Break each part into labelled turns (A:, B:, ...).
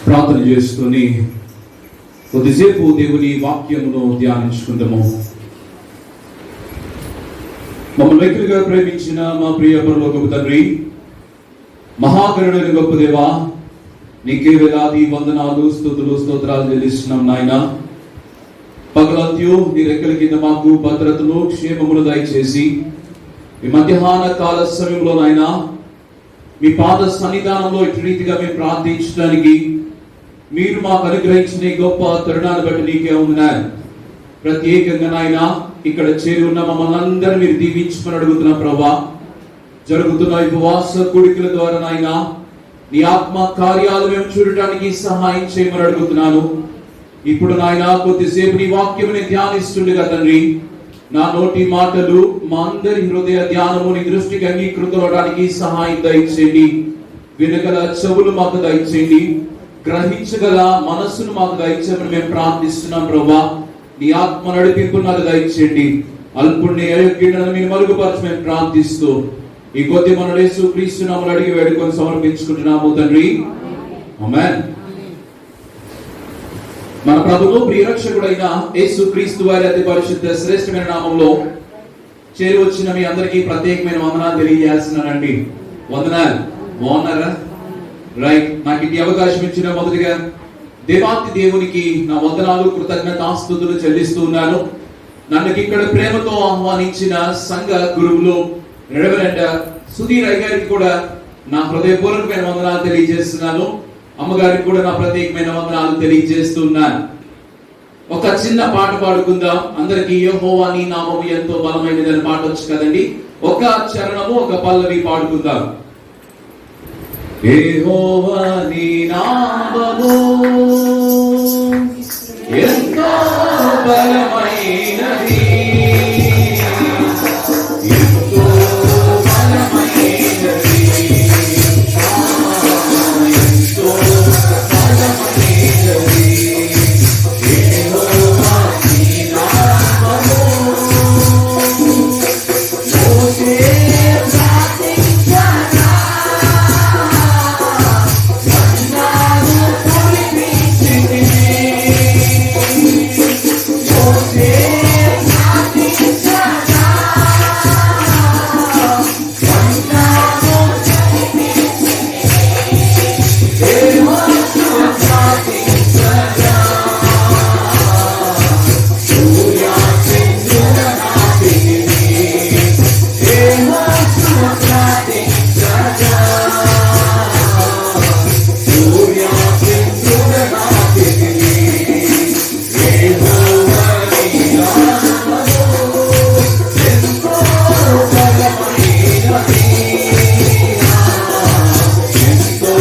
A: ప్రార్థన చేసుకుని కొద్దిసేపు దేవుని వాక్యమును ధ్యానించుకుందాము. మమ్మల్ని వ్యక్తులుగా ప్రేమించిన మా ప్రియ పరలోకపు తండ్రి, మహాకరుణైన గొప్ప దేవా, నీకే వేలాది వందనాలు, స్తుతులు, స్తోత్రాలు చెల్లిస్తున్నాం నాయన. పగలంత్యు నీ రెక్కల కింద మాకు భద్రతను, క్షేమమును దయచేసి ఈ మధ్యాహ్న కాల సమయంలో నాయన మీ పాద సన్నిధానంలో ఇటు రీతిగా మేము ప్రార్థించడానికి మీరు మాకు అనుగ్రహించిన గొప్ప తరుణాన్ని బట్టి నీకే ఉన్నాను. ప్రత్యేకంగా నాయన ఇక్కడ చేరి ఉన్న మమ్మల్ని అందరూ మీరు దీవించుకొని అడుగుతున్నా ప్రభా. జరుగుతున్న ఉపవాస కూడికల ద్వారా నాయన నీ ఆత్మ కార్యాలు మేము చూడటానికి సహాయం చేయమని అడుగుతున్నాను. ఇప్పుడు నాయన కొద్దిసేపు నీ వాక్యముని ధ్యానిస్తుండగా తండ్రి, నా నోటి మాటలు మా అందరి హృదయ ధ్యానము నీ దృష్టికి అంగీకృతవడానికి సహాయం దయచేయండి. వినగల చెవులు మాకు దయచేయండి, గ్రహించగల మనస్సును మాకు దయచేయమని మేము ప్రార్థిస్తున్నాం ప్రభా. నీ ఆత్మ నడిపింపు నాకు దయచేయండి. అల్పుణ్ణి అయోగ్యులను మీరు మరుగుపరచి మేము ప్రార్థిస్తూ ఈ కొద్ది మన యేసుక్రీస్తు నామములో అడిగి వేడుకొని సమర్పించుకుంటున్నాము తండ్రి, ఆమేన్. మన ప్రభువు ప్రియరక్షకుడైన యేసుక్రీస్తు వారి అతి పరిశుద్ధ శ్రేష్టమైన నామంలో చేరి వచ్చిన మీ అందరికీ ప్రత్యేకమైన వందనాలు తెలియజేస్తున్నానండి. వందనాలు, బాగున్నారా? రైట్. నాకు ఇది అవకాశం ఇచ్చిన మొదటిగా దేవాతి దేవునికి నా వందనాలు, కృతజ్ఞతాస్తుతులు చెల్లిస్తూ ఉన్నాను. నన్ను ఇక్కడ ప్రేమతో ఆహ్వానించిన సంఘ గురువులు రెవరెండ్ సుధీర్ అయ్య గారికి కూడా నా హృదయపూర్వకమైన వందనాలు తెలియజేస్తున్నాను. అమ్మగారికి కూడా నా ప్రత్యేకమైన వందనాలు తెలియజేస్తున్నాను. ఒక చిన్న పాట పాడుకుందాం. అందరికి యెహోవా నీ నామము ఎంతో బలమైనదని పాట వచ్చు కదండి. ఒక చరణము, ఒక పల్లవి పాడుకుందాం. యెహోవా నీ నామము ఎంతో బలమైనది, ఎంతో బలమైనది, ఎంతో బలమైనది. యెహోవా నీ నామము మోసే ప్రార్థించగా మన్నాను కురిపించితివి. మోసే ప్రార్థించగా మన్నాను కురిపించితివి. యెహోవా ప్రార్థించగా సూర్య చంద్రుల నాటిని. యెహోవా ప్రార్థించగా సూర్య చంద్రుల నాటిని. యెహోవా నీ నామము ఎంతో బలమైనది, ఎంతో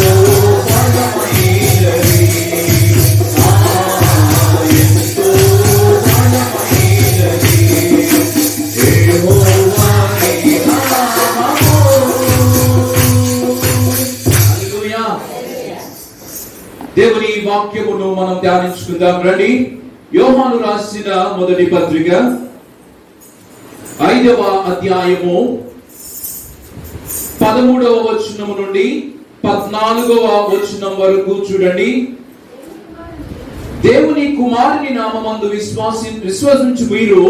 A: బలమైనది, ఎంతో బలమైనది. యెహోవా నీ నామము. హల్లెలూయా. దేవుని వాక్యమును మనం ధ్యానించుకుందాం రండి. యోహాను రాసిన మొదటి పత్రిక 5వ అధ్యాయము 13వ వచనం నుండి 14వ వచనం వరకు చూడండి. దేవుని కుమారుని నామమందు విశ్వసించు మీరు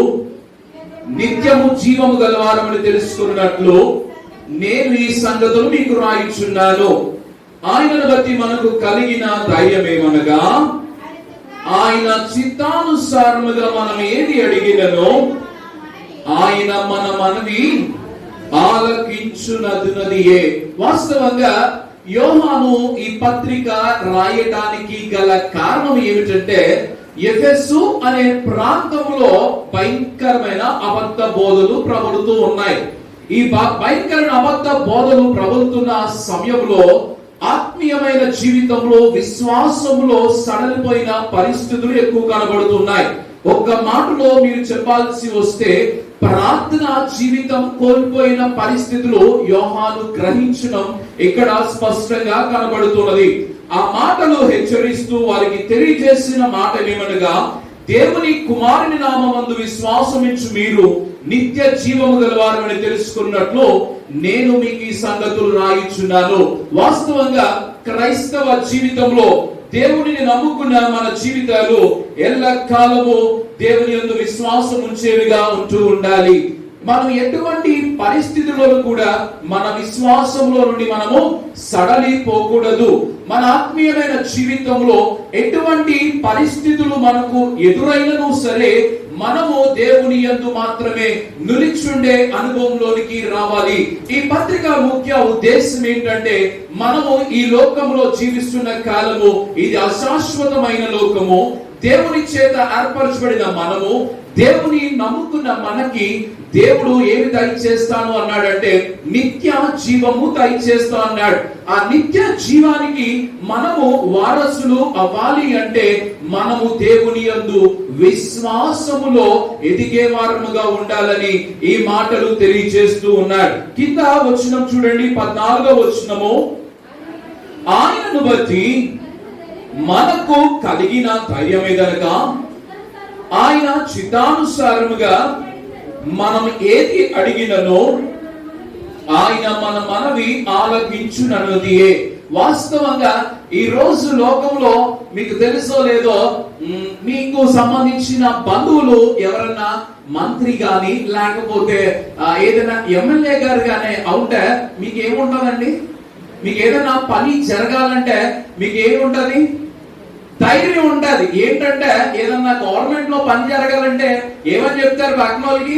A: నిత్యము జీవము గలవారమని తెలుసుకున్నట్లు నేను ఈ సంగతులు మీకు రాయిచున్నాను. ఆయనను బట్టి మనకు కలిగిన ధైర్యమేమనగా, ఆయన చిత్తానుసారముగా మనం ఏది అడిగిననో ఆయన మన మనవి ఆలకించునదియే. వాస్తవంగా యోహాను ఈ పత్రిక రాయటానికి గల కారణం ఏమిటంటే, ఎఫెసు అనే ప్రాంతంలో భయంకరమైన అబద్ధ బోధలు ప్రబలుతూ ఉన్నాయి. ఈ భయంకరమైన అబద్ధ బోధలు ప్రబలుతున్న సమయంలో ఆత్మీయమైన జీవితంలో, విశ్వాసంలో సడలిపోయిన పరిస్థితులు ఎక్కువ కనబడుతున్నాయి. ఒక్క మాటలో మీరు చెప్పాల్సి వస్తే ప్రార్థన జీవితం కోల్పోయిన పరిస్థితులు యోహాను గ్రహించడం ఇక్కడ స్పష్టంగా కనబడుతున్నది. ఆ మాటలు హెచ్చరిస్తూ వారికి తెలియజేసిన మాట ఏమనగా, దేవుని కుమారుని నామమందు విశ్వాసమించు మీరు నిత్య జీవము గలవారని తెలుసుకున్నట్లు నేను మీకు ఈ సంగతులు రాయిచున్నాను. వాస్తవంగా క్రైస్తవ జీవితంలో దేవునిని నమ్ముకున్న మన జీవితాలు ఎల్లకాలము దేవుని యందు విశ్వాసం ఉంచేవిగా ఉంటూ ఉండాలి. మనం ఎటువంటి పరిస్థితుల్లో కూడా మన విశ్వాసంలో నుండి మనము సడలిపోకూడదు. మన ఆత్మీయమైన జీవితంలో ఎటువంటి పరిస్థితులు మనకు ఎదురైనను సరే మనము దేవుని యందు మాత్రమే నిలిచుండే అనుభవంలోనికి రావాలి. ఈ పత్రిక ముఖ్య ఉద్దేశం ఏంటంటే, మనము ఈ లోకంలో జీవిస్తున్న కాలము ఇది అశాశ్వతమైన లోకము. దేవుని చేత ఏర్పరచబడిన మనము, దేవుని నమ్ముకున్న మనకి దేవుడు ఏమి దయచేస్తాను అన్నాడంటే నిత్య జీవము దయచేస్తా అన్నాడు. ఆ నిత్య జీవానికి మనము వారసులు అవ్వాలి అంటే మనము దేవుని యందు విశ్వాసములో ఎదిగే వారముగా ఉండాలని ఈ మాటలు తెలియజేస్తూ ఉన్నాడు. కింద వచనం చూడండి, 14వ వచనము, ఆయనను బట్టి మనకు కలిగిన ధైర్యం ఏదనగా ఆయన చిత్తానుసారముగా మనం ఏది అడిగిననో ఆయన మన మనవి ఆలకించునన్నదియే. వాస్తవంగా ఈ రోజు లోకంలో మీకు తెలుసో లేదో, మీకు సంబంధించిన బంధువులు ఎవరన్నా మంత్రి గాని లేకపోతే ఏదైనా ఎమ్మెల్యే గారు గానీ అవుంటే మీకు ఏముంటదండి? మీకు ఏదైనా పని జరగాలంటే మీకు ఏముంటది? ధైర్యం ఉంటది. ఏంటంటే ఏదన్నా గవర్నమెంట్ లో పని జరగాలంటే ఏమని చెప్తారు? పక్కన వాళ్ళకి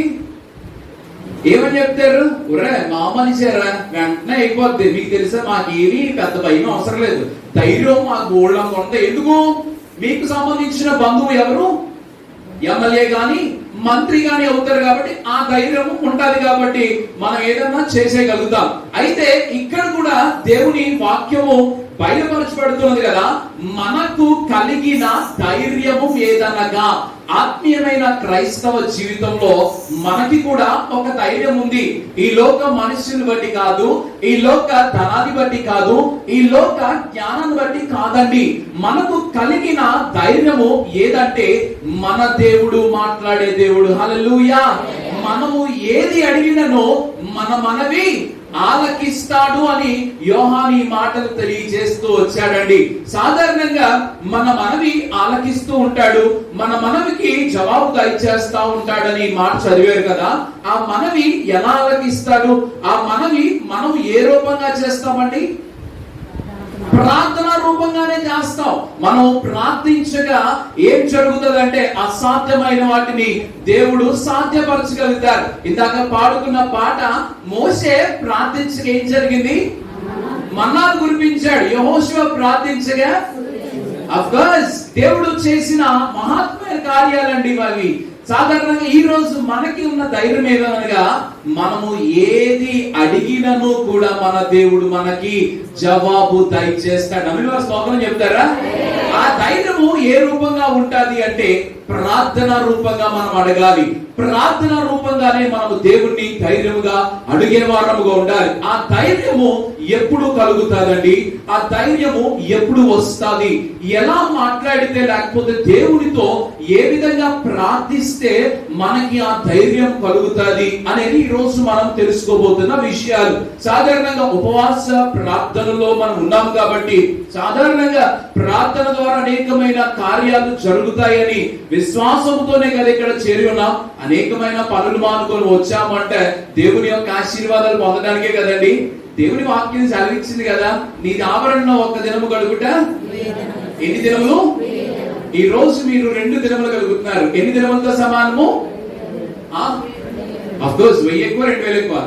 A: ఏమని చెప్తారు? ఒరే మా మనిషారా, వెంటనే అయిపోద్ది. మీకు తెలుసా, మాకేమీ పెద్ద భయం అవసరం లేదు, ధైర్యం మాకు ఊళ్ళంగా ఉంటాయి. ఎందుకు? మీకు సంబంధించిన బంధువు ఎవరు? ఎమ్మెల్యే గాని మంత్రి గాని అవుతారు కాబట్టి ఆ ధైర్యం ఉంటది, కాబట్టి మనం ఏదన్నా చేసేయగలుగుతాం. అయితే ఇక్కడ కూడా దేవుని వాక్యము బయలుపరచబడుతున్నది కదా, మనకు కలిగిన ధైర్యము ఏదనగా, ఆత్మీయమైన క్రైస్తవ జీవితంలో మనకి కూడా ఒక ధైర్యం ఉంది. ఈ లోక మనుషుని బట్టి కాదు, ఈ లోక ధనాన్ని బట్టి కాదు, ఈ లోక జ్ఞానాన్ని బట్టి కాదండి. మనకు కలిగిన ధైర్యము ఏదంటే మన దేవుడు మాట్లాడే దేవుడు. హల్లెలూయా. మనము ఏది అడిగిననో మన మనవి ఆలకిస్తాడు అని యోహాను ఈ మాటలు తెలియజేస్తూ వచ్చాడండి. సాధారణంగా మన మనవి ఆలకిస్తూ ఉంటాడు, మన మనవికి జవాబు దయచేస్తా ఉంటాడని మాట చదివారు కదా. ఆ మనవి ఎలా ఆలకిస్తాడు? ఆ మనవి మనం ఏ రూపంగా చేస్తామండి? ప్రార్థన రూపంగానే చేస్తాం. మనం ప్రార్థించగా ఏం జరుగుతుందంటే అసాధ్యమైన వాటిని దేవుడు సాధ్యపరచగలుగుతారు. ఇందాక పాడుకున్న పాట, మోషే ప్రార్థించగా ఏం జరిగింది? మన్నాను కురిపించాడు. యెహోషువ ప్రార్థించగా ఆఫ్ కోర్స్ దేవుడు చేసిన మహాత్మైన కార్యాలండి అవి. సాధారణంగా ఈ రోజు మనకి ఉన్న ధైర్యం ఏదనగా, మనము ఏది అడిగినను కూడా మన దేవుడు మనకి జవాబు దయచేస్తాడు. నమ్మిన స్తోత్రం చెప్తారా? ఆ ధైర్యము ఏ రూపంగా ఉంటది అంటే ప్రార్థన రూపంగా మనం అడగాలి. ప్రార్థన రూపంగానే మనము దేవుణ్ణి ధైర్యముగా అడిగే వారముగా ఉండాలి. ఆ ధైర్యము ఎప్పుడు కలుగుతాదండి? ఆ ధైర్యము ఎప్పుడు వస్తుంది? ఎలా మాట్లాడితే, లేకపోతే దేవునితో ఏ విధంగా ప్రార్థిస్తే మనకి ఆ ధైర్యం కలుగుతుంది అనేది ఈ రోజు మనం తెలుసుకోబోతున్న విషయాలు. సాధారణంగా ఉపవాస ప్రార్థనలో మనం ఉన్నాం కాబట్టి సాధారణంగా ప్రార్థన ద్వారా అనేకమైన కార్యాలు జరుగుతాయని విశ్వాసంతోనే కదా ఇక్కడ చేరి ఉన్నాం. అనేకమైన పనులు మానుకొని వచ్చామంటే దేవుని యొక్క ఆశీర్వాదాలు పొందడానికే కదండి. దేవుని వాక్యం సెలవిచ్చింది కదా, నీ ఆవరణలో ఒక్క దినము గడుగుట ఎన్ని దినములు? ఈ రోజు మీరు 2 దినములు కలుగుతున్నారు. ఎన్ని దినములతో సమానము? ఆఫ్ కోర్స్ 1000 ఎక్కువ, 2000 ఎక్కువ,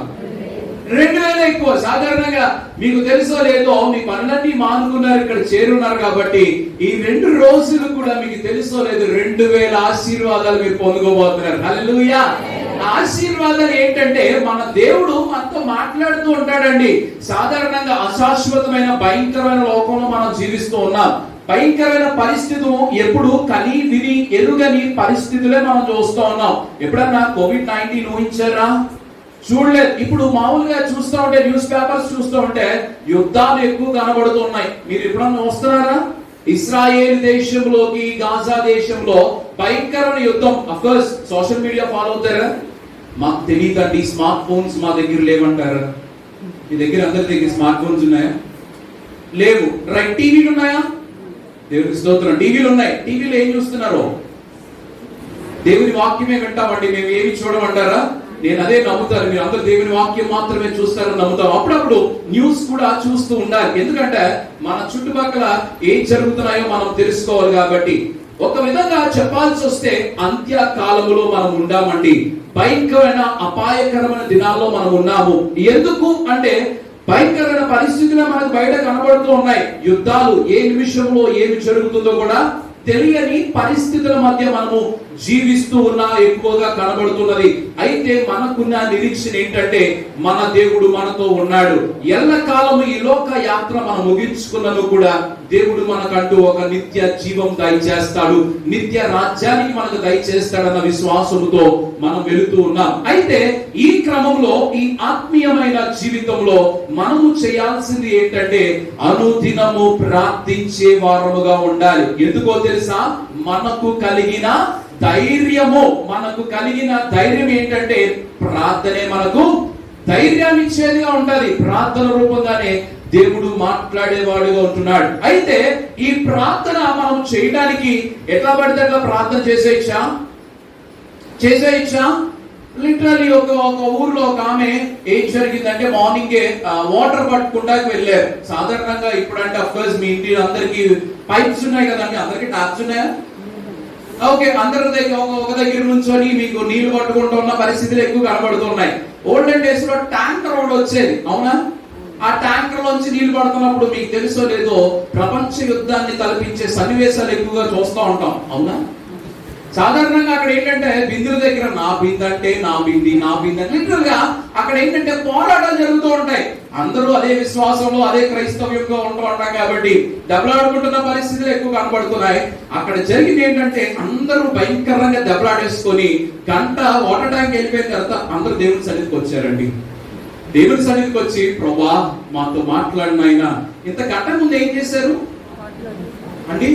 A: 2000 ఎక్కువ. సాధారణంగా మీకు తెలుసో లేదో, మీ పనులన్నీ మానుకున్నారు, ఇక్కడ చేరున్నారు కాబట్టి ఈ 2 రోజులు కూడా మీకు తెలుసో లేదు 2000 ఆశీర్వాదాలు మీరు పొందుకోబోతున్నారు. హల్లెలూయా. ఆశీర్వాదాలు ఏంటంటే మన దేవుడు మనతో మాట్లాడుతూ ఉంటాడండి. సాధారణంగా అశాశ్వతమైన భయంకరమైన లోకంలో మనం జీవిస్తూ ఉన్నాం. భయంకరమైన పరిస్థితులు ఎప్పుడు కని విని ఎరుగని పరిస్థితులే మనం చూస్తూ ఉన్నాం. ఎప్పుడన్నా COVID-19 ఊహించారా? చూడలేదు. ఇప్పుడు మామూలుగా చూస్తూ ఉంటే, న్యూస్ పేపర్స్ చూస్తూ ఉంటే యుద్ధాలు ఎక్కువ కనబడుతున్నాయి. మీరు ఎప్పుడన్నా వస్తున్నారా? ఇస్రాయేల్ దేశంలోకి, గాజా దేశంలో భయంకరమైన యుద్ధం. Of course social media follow అవుతారా? మాకు తెలియదండి, స్మార్ట్ ఫోన్స్ మా దగ్గర లేవంటారా? మీ దగ్గర అందరి దగ్గర స్మార్ట్ ఫోన్స్ ఉన్నాయా? లేవు. రైట్. టీవీలు ఉన్నాయా? దేవునికి స్తోత్రం. టీవీలు ఉన్నాయి, టీవీలో ఏం చూస్తున్నారు? దేవుని వాక్యమే వింటామండి, మేము ఏమి చూడమంటారా? నేను అదే నమ్ముతాను, మీరు అందరూ దేవుని వాక్యం మాత్రమే చూస్తారని నమ్ముతాం. అప్పుడప్పుడు న్యూస్ కూడా చూస్తూ ఉండాలి, ఎందుకంటే మన చుట్టుపక్కల ఏం జరుగుతున్నాయో మనం తెలుసుకోవాలి. కాబట్టి ఒక విధంగా చెప్పాల్సి వస్తే అంత్య కాలములో మనం ఉండామండి. భయంకరమైన అపాయకరమైన దినాల్లో మనం ఉన్నాము. ఎందుకు అంటే భయంకరమైన పరిస్థితులు మనకు బయట కనబడుతూ ఉన్నాయి. యుద్ధాలు, ఏ నిమిషంలో ఏమి జరుగుతుందో కూడా తెలియని పరిస్థితుల మధ్య మనము జీవిస్తూ ఉన్నా ఎక్కువగా కనబడుతున్నది. అయితే మనకున్న నిరీక్షణ ఏంటంటే మన దేవుడు మనతో ఉన్నాడు. ఎల్లకాలము ఈ లోక యాత్ర మనం ముగించుకున్నను కూడా దేవుడు మనకంటూ ఒక నిత్య జీవం దయచేస్తాడు, నిత్య రాజ్యానికి మనకు దయచేస్తాడన్న విశ్వాసముతో మనం వెళుతూ ఉన్నాం. అయితే ఈ క్రమంలో ఈ ఆత్మీయమైన జీవితంలో మనము చేయాల్సింది ఏంటంటే అనుదినము ప్రార్థించే వారముగా ఉండాలి. ఎందుకో తెలుసా? మనకు కలిగిన ధైర్యం ఏంటంటే ప్రార్థనే మనకు ధైర్యాన్ని ఇచ్చేదిగా ఉంటది. ప్రార్థన రూపంగానే దేవుడు మాట్లాడేవాడుగా ఉంటున్నాడు. అయితే ఈ ప్రార్థన మనం చేయడానికి ఎట్లా పడితే అట్లా ప్రార్థన చేసేయచ్చా? లిటరలీ ఒక ఊర్లో ఒక ఆమె ఏం జరిగిందంటే మార్నింగే వాటర్ పట్టుకుంటాకి వెళ్ళారు. సాధారణంగా ఇప్పుడంటే అఫ్కోర్స్ మీ ఇంటి అందరికి పైప్స్ ఉన్నాయి కదండి, అందరికి ట్యాప్స్ ఉన్నాయా? ఓకే, అందరి దగ్గర ఒక దగ్గర నుంచొని మీకు నీళ్లు పట్టుకుంటూ ఉన్న పరిస్థితులు ఎక్కువ కనబడుతున్నాయి. ఓల్డెన్ డేస్ లో ట్యాంకర్ ఒకటి వచ్చేది, అవునా? ఆ ట్యాంకర్ లోంచి నీళ్లు పడుతున్నప్పుడు మీకు తెలుసో లేదో ప్రపంచ యుద్ధాన్ని తలపించే సన్నివేశాలు ఎక్కువగా చూస్తూ ఉంటాం, అవునా? సాధారణంగా అక్కడ ఏంటంటే బిందుల దగ్గర నా బింది లిటరల్ గా అక్కడ ఏంటంటే పోరాటాలు జరుగుతూ ఉంటాయి. అందరూ అదే విశ్వాసంలో అదే క్రైస్తవ్యంగా ఉంటూ ఉంటాం కాబట్టి దెబ్బలాడుకుంటున్న పరిస్థితులు ఎక్కువ కనబడుతున్నాయి. అక్కడ జరిగింది ఏంటంటే అందరూ భయంకరంగా దెబ్బలాడేసుకొని గంట వాటర్ ట్యాంక్ వెళ్ళిపోయిన తర్వాత అందరూ దేవుని సన్నిధికి వచ్చారండి. దేవుని సన్నిధికి వచ్చి ప్రభువా మాతో మాట్లాడిన ఆయన ఇంత గంట ముందు ఏం చేశారు అండి?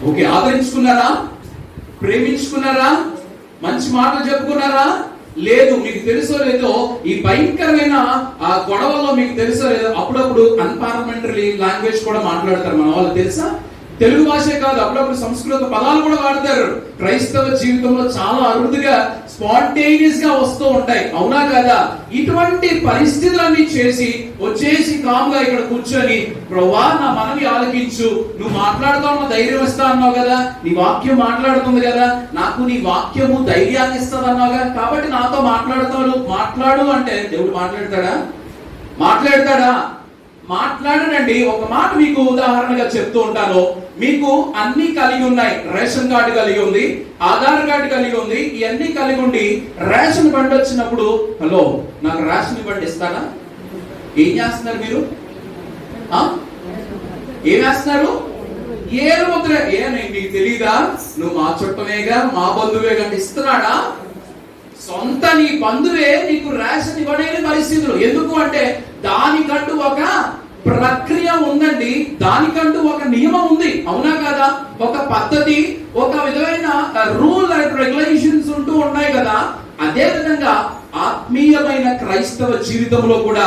A: ఓకే, ఆదరించుకున్నారా? ప్రేమించుకున్నారా? మంచి మాటలు చెప్పుకున్నారా? లేదు. మీకు తెలుసో లేదో ఈ భయంకరమైన ఆ గొడవలో మీకు తెలుసో లేదో అప్పుడప్పుడు అన్పార్లమెంటరీ లాంగ్వేజ్ కూడా మాట్లాడతారు మన వాళ్ళు, తెలుసా? తెలుగు భాషే కాదు, అప్పుడప్పుడు సంస్కృత పదాలు కూడా వాడతారు. క్రైస్తవ జీవితంలో చాలా అరుదుగా స్పాంటేనియస్ గా వస్తూ ఉంటాయి, అవునా కదా? ఇటువంటి పరిస్థితులన్నీ వచ్చేసి కామ్గా ఇక్కడ కూర్చొని ప్రభువా నా మనవి ఆలకించు, నువ్వు మాట్లాడుతూ ఉన్న ధైర్యం ఇస్తా అన్నావు కదా, నీ వాక్యం మాట్లాడుతుంది కదా, నాకు నీ వాక్యము ధైర్యాన్ని ఇస్తుంది అన్నావు కదా, కాబట్టి నాతో మాట్లాడు అంటే దేవుడు మాట్లాడతాడా? మాట్లాడనండి. ఒక మాట మీకు ఉదాహరణగా చెప్తూ ఉంటాను. మీకు అన్ని కలిగి ఉన్నాయి, రేషన్ కార్డు కలిగి ఉంది, ఆధార్ కార్డు కలిగి ఉంది, ఇవన్నీ కలిగి ఉండి రేషన్ బండి వచ్చినప్పుడు హలో నాకు రేషన్ బండి ఇస్తాడా? ఏం చేస్తున్నారు మీరు? ఏం వేస్తున్నారు? ఏరు ముద్ర. నీకు తెలీదా? నువ్వు మా చుట్టమేగా, మా బంధువే కంటే ఇస్తున్నాడా? సొంత నీ బంధువే నీకు రేషన్ ఇవ్వలేని పరిస్థితులు. ఎందుకు అంటే దానికంటూ ఒక ప్రక్రియ ఉందండి, దానికంటూ ఒక నియమం ఉంది, అవునా కదా? ఒక పద్ధతి, ఒక విధమైన రూల్ అండ్ రెగ్యులేషన్స్ ఉంటూ ఉన్నాయి కదా. అదే విధంగా ఆత్మీయమైన క్రైస్తవ జీవితంలో కూడా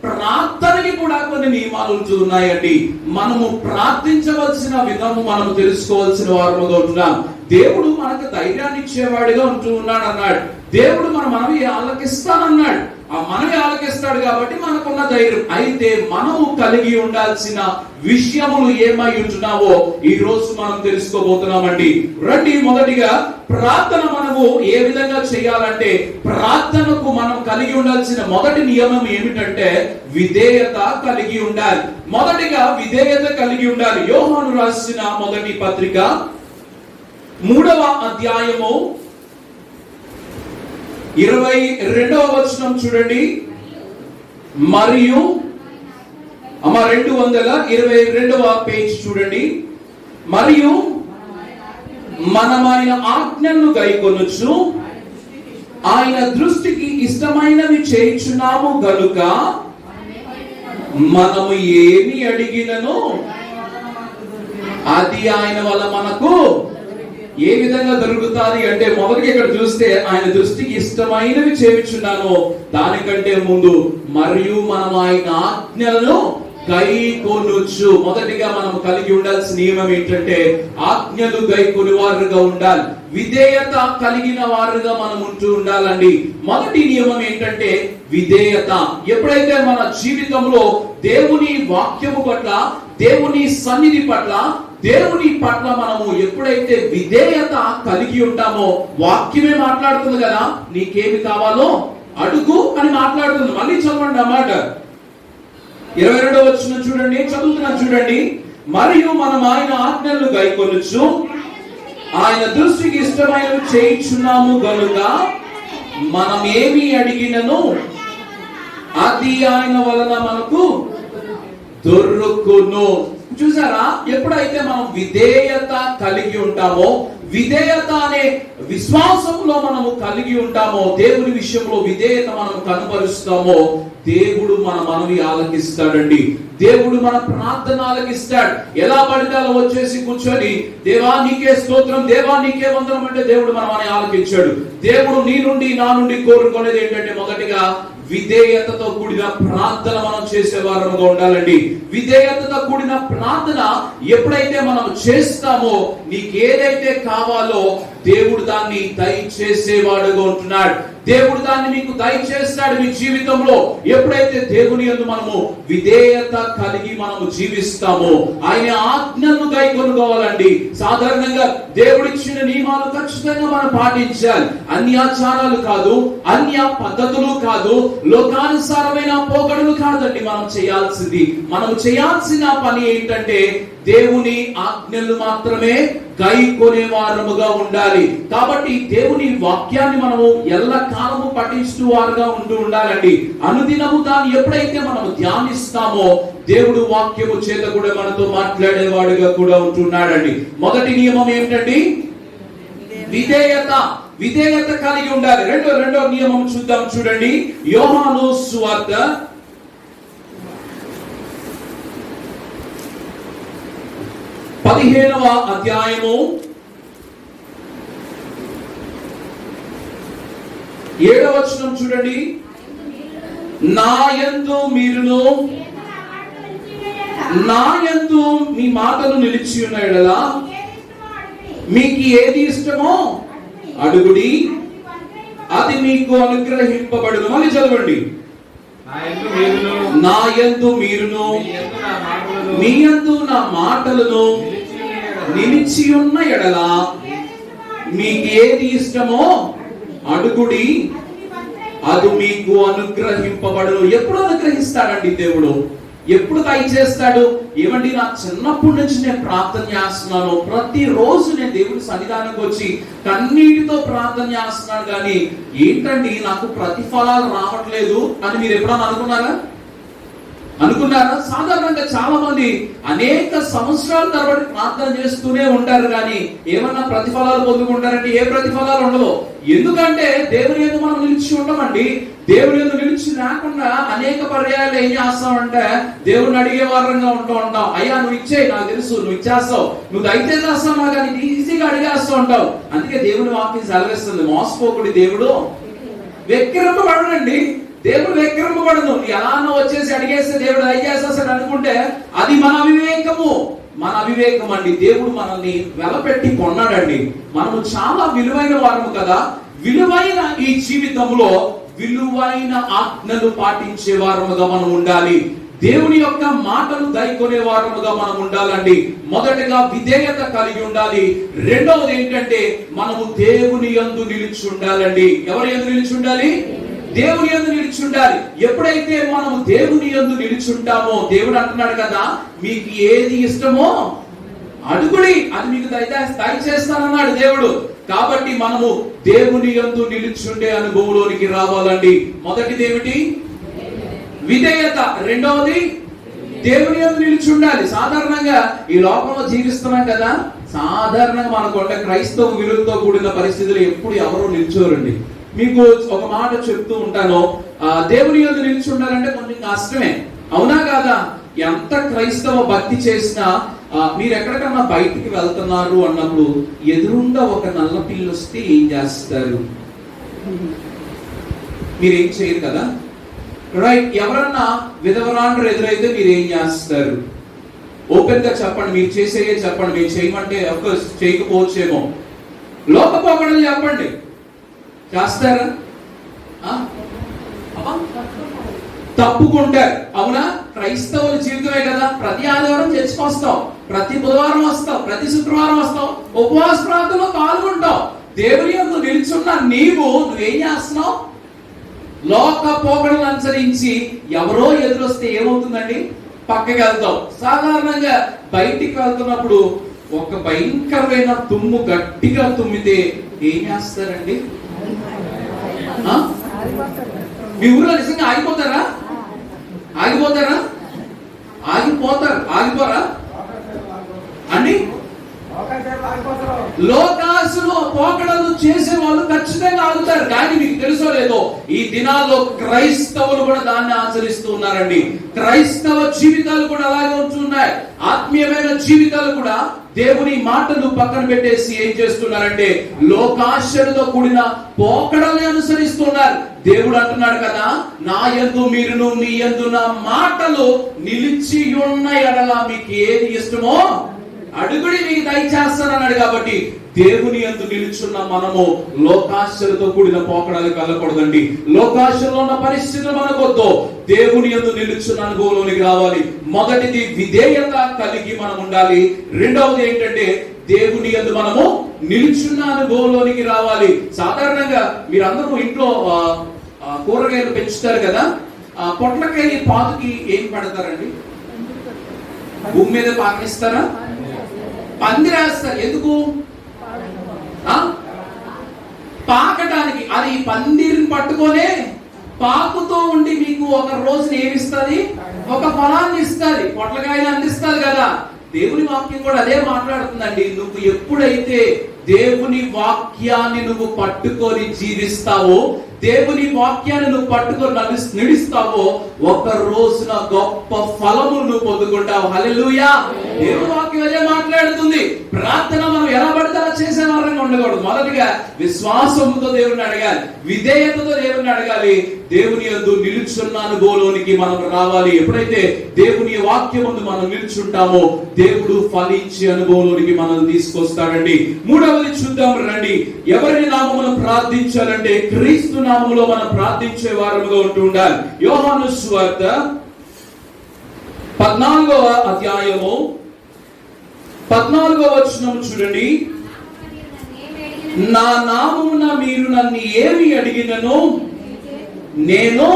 A: ప్రార్థనకి కూడా కొన్ని నియమాలు ఉంటున్నాయండి. మనము ప్రార్థించవలసిన విధము మనము తెలుసుకోవాల్సిన వారముగా ఉంటున్నాం. దేవుడు మనకు ధైర్యాన్ని ఇచ్చేవాడిగా ఉంటూ ఉన్నాడు అన్నాడు. దేవుడు మనవి ఆలకిస్తానన్నాడు. ఆ మనవి ఆలకిస్తాడు కాబట్టి మనకున్న ధైర్యం. అయితే మనము కలిగి ఉండాల్సిన విషయములు ఏమై ఉంటున్నావో ఈ రోజు మనం తెలుసుకోబోతున్నామండి. రండి, మొదటిగా ప్రార్థన మనము ఏ విధంగా చేయాలంటే ప్రార్థనకు మనం కలిగి ఉండాల్సిన మొదటి నియమం ఏమిటంటే విధేయత కలిగి ఉండాలి. మొదటిగా విధేయత కలిగి ఉండాలి. యోహాను రాసిన మొదటి పత్రిక 3వ అధ్యాయము 22వ వచనం చూడండి. మరియు 222వ పేజ్ చూడండి. మరియు మనమైన ఆజ్ఞలను గైకొనుచు ఆయన దృష్టికి ఇష్టమైనవి చేయుచున్నాము గనుక మనము ఏమి అడిగినను అది ఆయన వల్ల మనకు ఏ విధంగా దొరుకుతాది అంటే మొదటిగా ఇక్కడ చూస్తే ఆయన దృష్టికి ఇష్టమైనవి చేయుచున్నాను, దానికంటే ముందు మరియు మనం ఆయన ఆజ్ఞలను గైకొనుచు. మొదటిగా మనం కలిగి ఉండాల్సిన నియమం ఏంటంటే ఆజ్ఞలు గైకొని వారుగా ఉండాలి. విధేయత కలిగిన వారుగా మనం ఉంటూ ఉండాలండి. మొదటి నియమం ఏంటంటే విధేయత. ఎప్పుడైతే మన జీవితంలో దేవుని వాక్యము పట్ల, దేవుని సన్నిధి పట్ల, దేవుని పట్ల మనము ఎప్పుడైతే విధేయత కలిగి ఉంటామో, వాక్యమే మాట్లాడుతుంది కదా, నీకేమి కావాలో అడుగు అని మాట్లాడుతుంది. మళ్ళీ చదవండి ఆ మాట. 22వ వచనం చూడండి, చదువుతున్నాను చూడండి. మరియు మనం ఆయన ఆజ్ఞలను గైకొనుచు ఆయన దృష్టికి ఇష్టమైనవి చేయించున్నాము గనుక మనం ఏమి అడిగినను అది ఆయన వలన మనకు దొరుకును. చూసారా, ఎప్పుడైతే మనం విధేయత కలిగి ఉంటామో, విధేయత అనే విశ్వాసంలో మనము కలిగి ఉంటామో, దేవుని విషయంలో విధేయత మనం కనబరుస్తామో, దేవుడు మన మనవి ఆలకిస్తాడండి. దేవుడు మన ప్రార్థన ఆలకిస్తాడు. ఎలా పడితే అలా వచ్చేసి కూర్చొని దేవా నీకే స్తోత్రం, దేవా నీకే వందనం అంటే దేవుడు మన మనవి ఆలకించాడు. దేవుడు నీ నుండి నా నుండి కోరుకునేది ఏంటంటే మొదటిగా విధేయతతో కూడిన ప్రార్థన మనం చేసే వారముగా ఉండాలండి. విధేయతతో కూడిన ప్రార్థన ఎప్పుడైతే మనం చేస్తామో, నీకు ఏదైతే కావాలో దేవుడు దాన్ని దయచేసేవాడుగా ఉంటున్నాడు. దేవుడు దాన్ని మీకు దయచేస్తాడు మీ జీవితంలో. ఎప్పుడైతే దేవుని యందు మనము విధేయత కలిగి మనము జీవిస్తామో, ఆయన ఆజ్ఞలను గైకొనుకోవాలండి. సాధారణంగా దేవుడిచ్చిన నియమాలు ఖచ్చితంగా మనం పాటించాలి. అన్యాచారాలు కాదు, అన్య పద్ధతులు కాదు, లోకానుసారమైన పోకడలు కాదండి మనం చేయాల్సింది. మనం చేయాల్సిన పని ఏంటంటే దేవుని ఆజ్ఞలు మాత్రమే గైకొనే వారముగా ఉండాలి. కాబట్టి దేవుని వాక్యాన్ని మనము ఎల్లకాలము పఠిస్తూ వారుగా ఉంటూ ఉండాలండి. అనుదినము దాన్ని ఎప్పుడైతే మనము ధ్యానిస్తామో, దేవుడు వాక్యము చేత కూడా మనతో మాట్లాడేవాడుగా కూడా ఉంటున్నాడండి. మొదటి నియమం ఏంటండి? విధేయత. విధేయత కలిగి ఉండాలి. రెండో నియమం చూద్దాం చూడండి. యోహాను సువార్త 15వ అధ్యాయము 7వ వచనం చూడండి. నా యందు మీరును నా యందు మీ మాటలు నిలిచి ఉన్న యెడల మీకు ఏది ఇష్టమో అడుగుడి, అది మీకు అనుగ్రహింపబడును. మళ్ళీ చదవండి. నా యందు మీరును మీ యందు నా మాటలను నిలిచి ఉన్న యెడల మీకు ఏది ఇష్టమో అడుగుడి, అది మీకు అనుగ్రహింపబడును. ఎప్పుడు అనుగ్రహిస్తాడండి దేవుడు? ఎప్పుడు దయచేస్తాడు? ఏమండి, నా చిన్నప్పటి నుంచి నేను ప్రార్థన చేస్తున్నాను, ప్రతిరోజు నేను దేవుని సన్నిధానానికి వచ్చి కన్నీటితో ప్రార్థన చేస్తున్నాను, కానీ ఏంటండి నాకు ప్రతిఫలాలు రావట్లేదు అని మీరు ఎప్పుడన్నా అనుకున్నారా? సాధారణంగా చాలా మంది అనేక సంవత్సరాల తరబడి ప్రార్థన చేస్తూనే ఉంటారు, కానీ ఏమన్నా ప్రతిఫలాలు పొందుకుంటారంటే ఏ ప్రతిఫలాలు ఉండవు. ఎందుకంటే దేవుని యందు మనం నిలిచి ఉండమండి. దేవుని యందు నిలిచి లేకుండా అనేక పర్యాయాలు ఏం చేస్తామంటే దేవుని అడిగే వారంగా ఉంటూ ఉంటాం. అయ్యా నువ్వు ఇచ్చేయి, నాకు తెలుసు నువ్వు ఇచ్చేస్తావు, నువ్వు అయితే చేస్తావు, కానీ ఈజీగా అడిగేస్తూ ఉంటావు. అందుకే దేవుని వాక్యం సెలవిస్తుంది, మోసపోకుడి దేవుడు వెక్కిరింపబడనండి. దేవుడు వెక్కిరింపబడను. ఎలా వచ్చేసి అడిగేస్తే దేవుడు దయచేస్తాడు అనుకుంటే అది మన అవివేకం అండి. దేవుడు మనల్ని వెలపెట్టి కొన్నాడండి. మనము చాలా విలువైన వారము కదా. విలువైన ఈ జీవితంలో విలువైన ఆజ్ఞలు పాటించే వారముగా మనం ఉండాలి. దేవుని యొక్క మాటలు దయకొనే వారముగా మనం ఉండాలండి. మొదటగా విధేయత కలిగి ఉండాలి. రెండవది ఏంటంటే మనము దేవుని యందు నిలిచి ఉండాలండి. ఎవరి యందు నిలిచి ఉండాలి? దేవుని యందు నిలిచి ఉండాలి. ఎప్పుడైతే మనము దేవుని యందు నిలిచి ఉంటామో, దేవుడు అంటున్నాడు కదా, మీకు ఏది ఇష్టమో అడుగుడి, అది మీకు దయచేస్తానన్నాడు దేవుడు. కాబట్టి మనము దేవుని యందు నిలిచి ఉండే అనుభవంలోనికి రావాలండి. మొదటిది ఏమిటి? విధేయత. రెండవది దేవుని యందు నిలిచి ఉండాలి. సాధారణంగా ఈ లోకంలో జీవిస్తున్నాం కదా, సాధారణంగా మనకు క్రైస్తవ విలువలతో కూడిన పరిస్థితులు ఎప్పుడు ఎవరో నిల్చోరండి. మీకు ఒక మాట చెప్తూ ఉంటాను, దేవుని యందు నిలిచి ఉండాలంటే కొంచెం కష్టమే, అవునా కాదా? ఎంత క్రైస్తవ భక్తి చేసినా మీరు ఎక్కడికన్నా బయటికి వెళ్తున్నారు అన్నప్పుడు ఎదురుంగా ఒక నల్ల పిల్లి వస్తే ఏం చేస్తారు? మీరేం చేయరు కదా. రైట్. ఎవరన్నా విధవరాండ్రు ఎదురైతే మీరు ఏం చేస్తారు? ఓపెన్ గా చెప్పండి. మీరు చేసేయే చెప్పండి. మీరు చేయమంటే అఫ్కోర్స్ చేయకపోవచ్చేమో. లోకపోకడలు చెప్పండి. చేస్తారా? తప్పుకుంటారు. అవునా? క్రైస్తవుల జీవితమే కదా. ప్రతి ఆదివారం చర్చికి వస్తావు, ప్రతి బుధవారం వస్తావు, ప్రతి శుక్రవారం వస్తావు, ఉపవాస ప్రార్థనలో పాల్గొంటావు. దేవుని యందు నిల్చున్న నువ్వేం చేస్తున్నావు? లోక పోకడలను అనుసరించి ఎవరో ఎదురొస్తే ఏమవుతుందండి? పక్కకి వెళ్తావు. సాధారణంగా బయటికి వెళ్తున్నప్పుడు ఒక భయంకరమైన తుమ్ము గట్టిగా తుమ్మితే ఏం చేస్తారండి? మీ ఊర్లో నిజంగా ఆగిపోతారా? ఆగిపోతారా? ఆగిపోతారు. ఆగిపోరా అండి? లోకాసులో పోకడలు చేసే వాళ్ళు ఖచ్చితంగా ఆగుతారు. కానీ మీకు తెలుసో లేదో, ఈ దినాల్లో క్రైస్తవులు కూడా దాన్ని ఆచరిస్తూ ఉన్నారండి. క్రైస్తవ జీవితాలు కూడా అలాగే ఉంటున్నాయి. ఆత్మీయమైన జీవితాలు కూడా దేవుని మాటలు పక్కన పెట్టేసి ఏం చేస్తున్నారంటే లోకాశలతో కూడిన పోకడల్ని అనుసరిస్తున్నారు. దేవుడు అంటున్నాడు కదా, నా యందు మీరును మీ యందు నా మాటలు నిలిచి ఉన్న ఎడల మీకు ఏది ఇష్టమో అడుగుడి మీకు దయచేస్తానన్నాడు. కాబట్టి దేవుని యందు నిలుచున్న మనము లోకాశలతో కూడిన పోకడాలకు వెళ్ళకూడదండి. లోకాశలో ఉన్న పరిస్థితులు మనకొద్దు. దేవుని యందు నిలుచున్న అనుభవంలోనికి రావాలి. మొదటిది విధేయత కలిగి మనం ఉండాలి. రెండవది ఏంటంటే దేవుని యందు మనము నిలుచున్న అనుభవంలోనికి రావాలి. సాధారణంగా మీరందరూ ఇంట్లో కూరగాయలు పెంచుతారు కదా. పొట్లకాయ పాతుకి ఏం పెడతారండి? భూమి మీద పాకిస్తారా? పందిరేస్తారు. ఎందుకు? పాకటానికి. అది పందిరిని పట్టుకొనే పాకుతూ ఉండి మీకు ఒక రోజున ఏమిస్తుంది? ఒక ఫలాన్ని ఇస్తుంది, పొట్లకాయని అందిస్తుంది కదా. దేవుని వాక్యం కూడా అదే మాట్లాడుతుందండి. నువ్వు ఎప్పుడైతే దేవుని వాక్యాన్ని నువ్వు పట్టుకొని జీవిస్తావో, దేవుని వాక్యాన్ని నువ్వు పట్టుకొని నడుస్తావో, ఒక రోజున గొప్ప ఫలము నువ్వు పొందుకుంటావు. హల్లెలూయా. దేవుని వాక్యం అదే మాట్లాడుతుంది. ప్రార్థన మనం ఎలా పడితే అలా చేసే వారంగా ఉండకూడదు. మొదటిగా విశ్వాసంతో దేవుని అడగాలి, విధేయతతో దేవుని అడగాలి. దేవుని యందు నిలుచున్న అనుభవంలోనికి మనం రావాలి. ఎప్పుడైతే దేవుని వాక్యం ముందు మనం నిలుచుంటామో దేవుడు ఫలించే అనుభవంలోనికి మనం తీసుకొస్తాడండి. మూడవది చూద్దాం రండి. ఎవరిని నామమున ప్రార్థించాలంటే క్రీస్తు నామములో మనం ప్రార్థించే వారముగా ఉంటూ ఉండాలి. యోహాను సువార్త 14వ అధ్యాయము 14వ వచనం చూడండి. నా నామమున మీరు నన్ను ఏమి అడిగినను నేను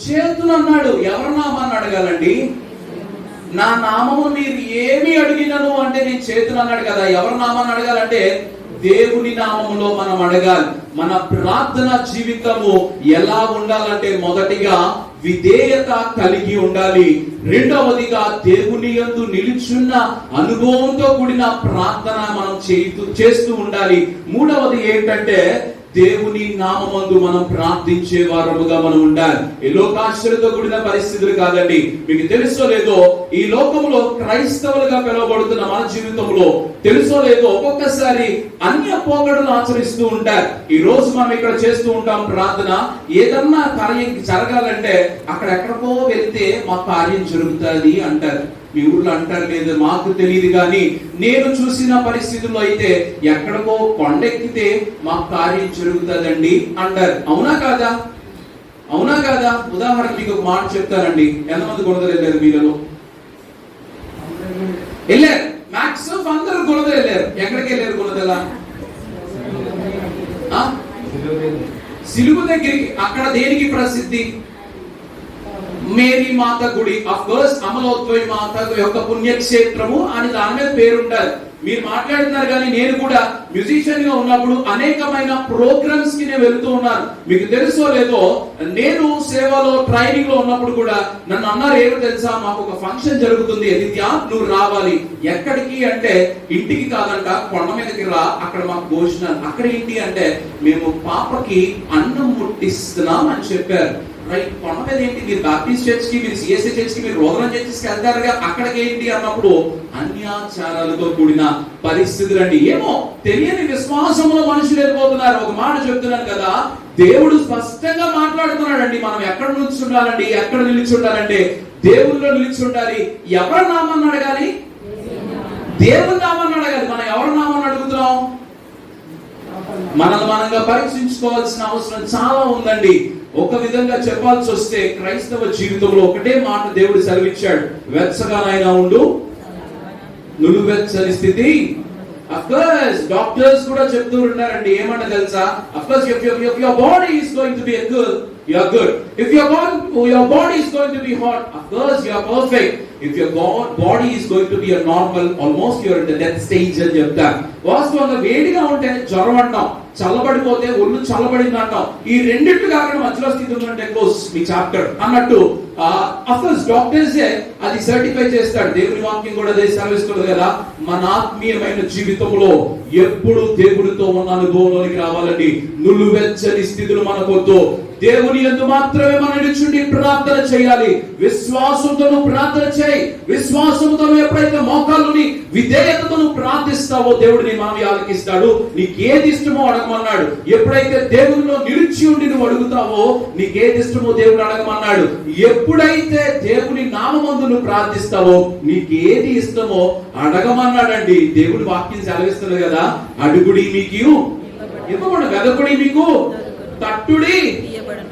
A: చేతునన్నాడు. ఎవరి నామాన్ని అడగాలండి? నా నామము మీరు ఏమి అడిగినను అంటే నేను చేతులు అన్నాడు కదా. ఎవరి నామాన్ని అడగాలంటే దేవుని నామములో మనం అడగాలి. మన ప్రార్థన జీవితము ఎలా ఉండాలంటే మొదటిగా విధేయత కలిగి ఉండాలి. రెండవదిగా దేవుని యందు నిలుచున్న అనుభవంతో కూడిన ప్రార్థన మనం చేస్తూ ఉండాలి. మూడవది ఏంటంటే దేవుని నామమందు మనం ప్రార్థించే వారముగా మనం ఉండాలి. ఈ లోకాశ్చర్యతో కూడిన పరిస్థితులు కాదండి. మీకు తెలుసో లేదో, ఈ లోకంలో క్రైస్తవులుగా పిలువబడుతున్న మన జీవితంలో తెలుసో లేదో ఒక్కొక్కసారి అన్య పోకడలు ఆచరిస్తూ ఉంటారు. ఈ రోజు మనం ఇక్కడ చేస్తూ ఉంటాం ప్రార్థన. ఏదన్నా కార్యం జరగాలంటే అక్కడెక్కడికో వెళ్తే మా కార్యం జరుగుతుంది అంటారు. మీ ఊర్లో అంటారు లేదు, మాకు తెలియదు. కానీ నేను చూసిన పరిస్థితుల్లో అయితే ఎక్కడికో కొండెక్కితే మా కార్యం జరుగుతుందండి అంటారు. అవునా కాదా? అవునా కాదా? ఉదాహరణ మీకు ఒక మాట చెప్తారండి. ఎంతమంది గుణదలు వెళ్ళారు? మీలో వెళ్ళారు. మాక్సిమం అందరూ గుణదలు వెళ్ళారు. ఎక్కడికి వెళ్ళారు గుణదల? సిలువు దగ్గరికి. అక్కడ దేనికి ప్రసిద్ధి? మేరీ మాత గుడి. ఆఫ్ కోర్స్ అమలోత్వయి మాత యొక్క పుణ్యక్షేత్రము అని దాని మీద పేరుంటారు. మీరు మాట్లాడుతున్నారు కానీ నేను కూడా మ్యూజిషియన్ గా ఉన్నప్పుడు అనేకమైన ప్రోగ్రామ్స్ కి నేను వెళ్తూ ఉన్నాను. మీకు తెలుసో లేదో, నేను సేవలో ట్రైనింగ్ లో ఉన్నప్పుడు కూడా నన్ను అన్నారు ఏమో తెలుసా, మాకు ఒక ఫంక్షన్ జరుగుతుంది నిత్య, నువ్వు రావాలి. ఎక్కడికి అంటే ఇంటికి కాదంట, కొండ మీదకి రా, అక్కడ మాకు భోజనాలు. అక్కడ ఏంటి అంటే మేము పాపకి అన్నం ముట్టిస్తున్నాం అని చెప్పారు. రైట్. కొండ మీద ఏంటి? మీరు బాప్టిస్ట్ చర్చ్ కి, మీరు సిఎస్ఐ చర్చ్ కి, మీరు రోదన చర్చ్ కి వెళ్తారుగా, అక్కడికి ఏంటి అన్నప్పుడు అన్యాచారాలతో కూడిన పరిస్థితులు అండి. ఏమో తెలియని విశ్వాసంలో మనుషులు వెళ్ళిపోతున్నారు. ఒక మాట చెప్తున్నాను కదా, దేవుడు స్పష్టంగా మాట్లాడుతున్నాడండి. మనం ఎక్కడ నిల్చుండాలండి, ఎక్కడ నిలిచుండాలంటే దేవుల్లో నిలిచుండాలి. ఎవరి నామాన్ని అడగాలి? దేవుని నామాన్ని అడగాలి. మనం ఎవరి నామాన్ని అడుగుతున్నాం? మనల్ని మనంగా పరీక్షించుకోవాల్సిన అవసరం చాలా ఉందండి. ఒక విధంగా చెప్పాల్సి వస్తే క్రైస్తవ జీవితంలో ఒకటే మాట దేవుడు సెలవిచ్చాడు, వెచ్చగానైనా ఉండు, నులువెచ్చని స్థితి. అఫ్కోర్స్ డాక్టర్స్ కూడా చెప్తూ ఉన్నారండి, ఏమంట తెలుసా? Of course if your body is going to be good, you are good. If your body is going to be hot, of course you are perfect. If your body is going to be a normal, almost you are in the death stage అని చెప్తారు. వాస్తవంగా వేడిగా ఉంటే జ్వరం అంటాం, చల్లబడిపోతే ఒళ్ళు చల్లబడింది అంటాం. ఈ రెండింటి కాకుండా మధ్యలో స్థితి ఉందంటే మీ చాప్టర్ అన్నట్టు అఫ్కోర్స్ డాక్టర్సే అది సర్టిఫై చేస్తాడు. దేవుని వాక్యం కూడా అదే సెలవిస్తుంది కదా, మన ఆత్మీయమైన జీవితంలో ఎప్పుడు దేవుడితో ఉన్న అనుభవంలోనికి రావాలండి. నులువెచ్చని స్థితులు మనకొద్దు. దేవుని యందు మాత్రమే మనం నిలుచుండి ప్రార్థన చేయాలి. విశ్వాసంతో ప్రార్థన చేయి. విశ్వాసంతో ఎప్పుడైతే మోకాళ్ళుని విధేయతతో ప్రార్థిస్తావో దేవుడు నీ మనవి ఆలకిస్తాడు. నీకు ఏది ఇష్టమో అడగమన్నాడు. ఎప్పుడైతే దేవునిలో నిలిచి ఉండి నువ్వు అడుగుతావో నీకేది ఇష్టమో దేవుడు అడగమన్నాడు. ఎప్పుడైతే దేవుని నామమందు నువ్వు ప్రార్థిస్తావో నీకు ఏది ఇష్టమో అడగమన్నాడండి. దేవుడి వాక్యం సెలవిస్తుంది కదా, అడుగుడి మీకు ఇవ్వబడు, వెదకుడి మీకు తట్టుడి.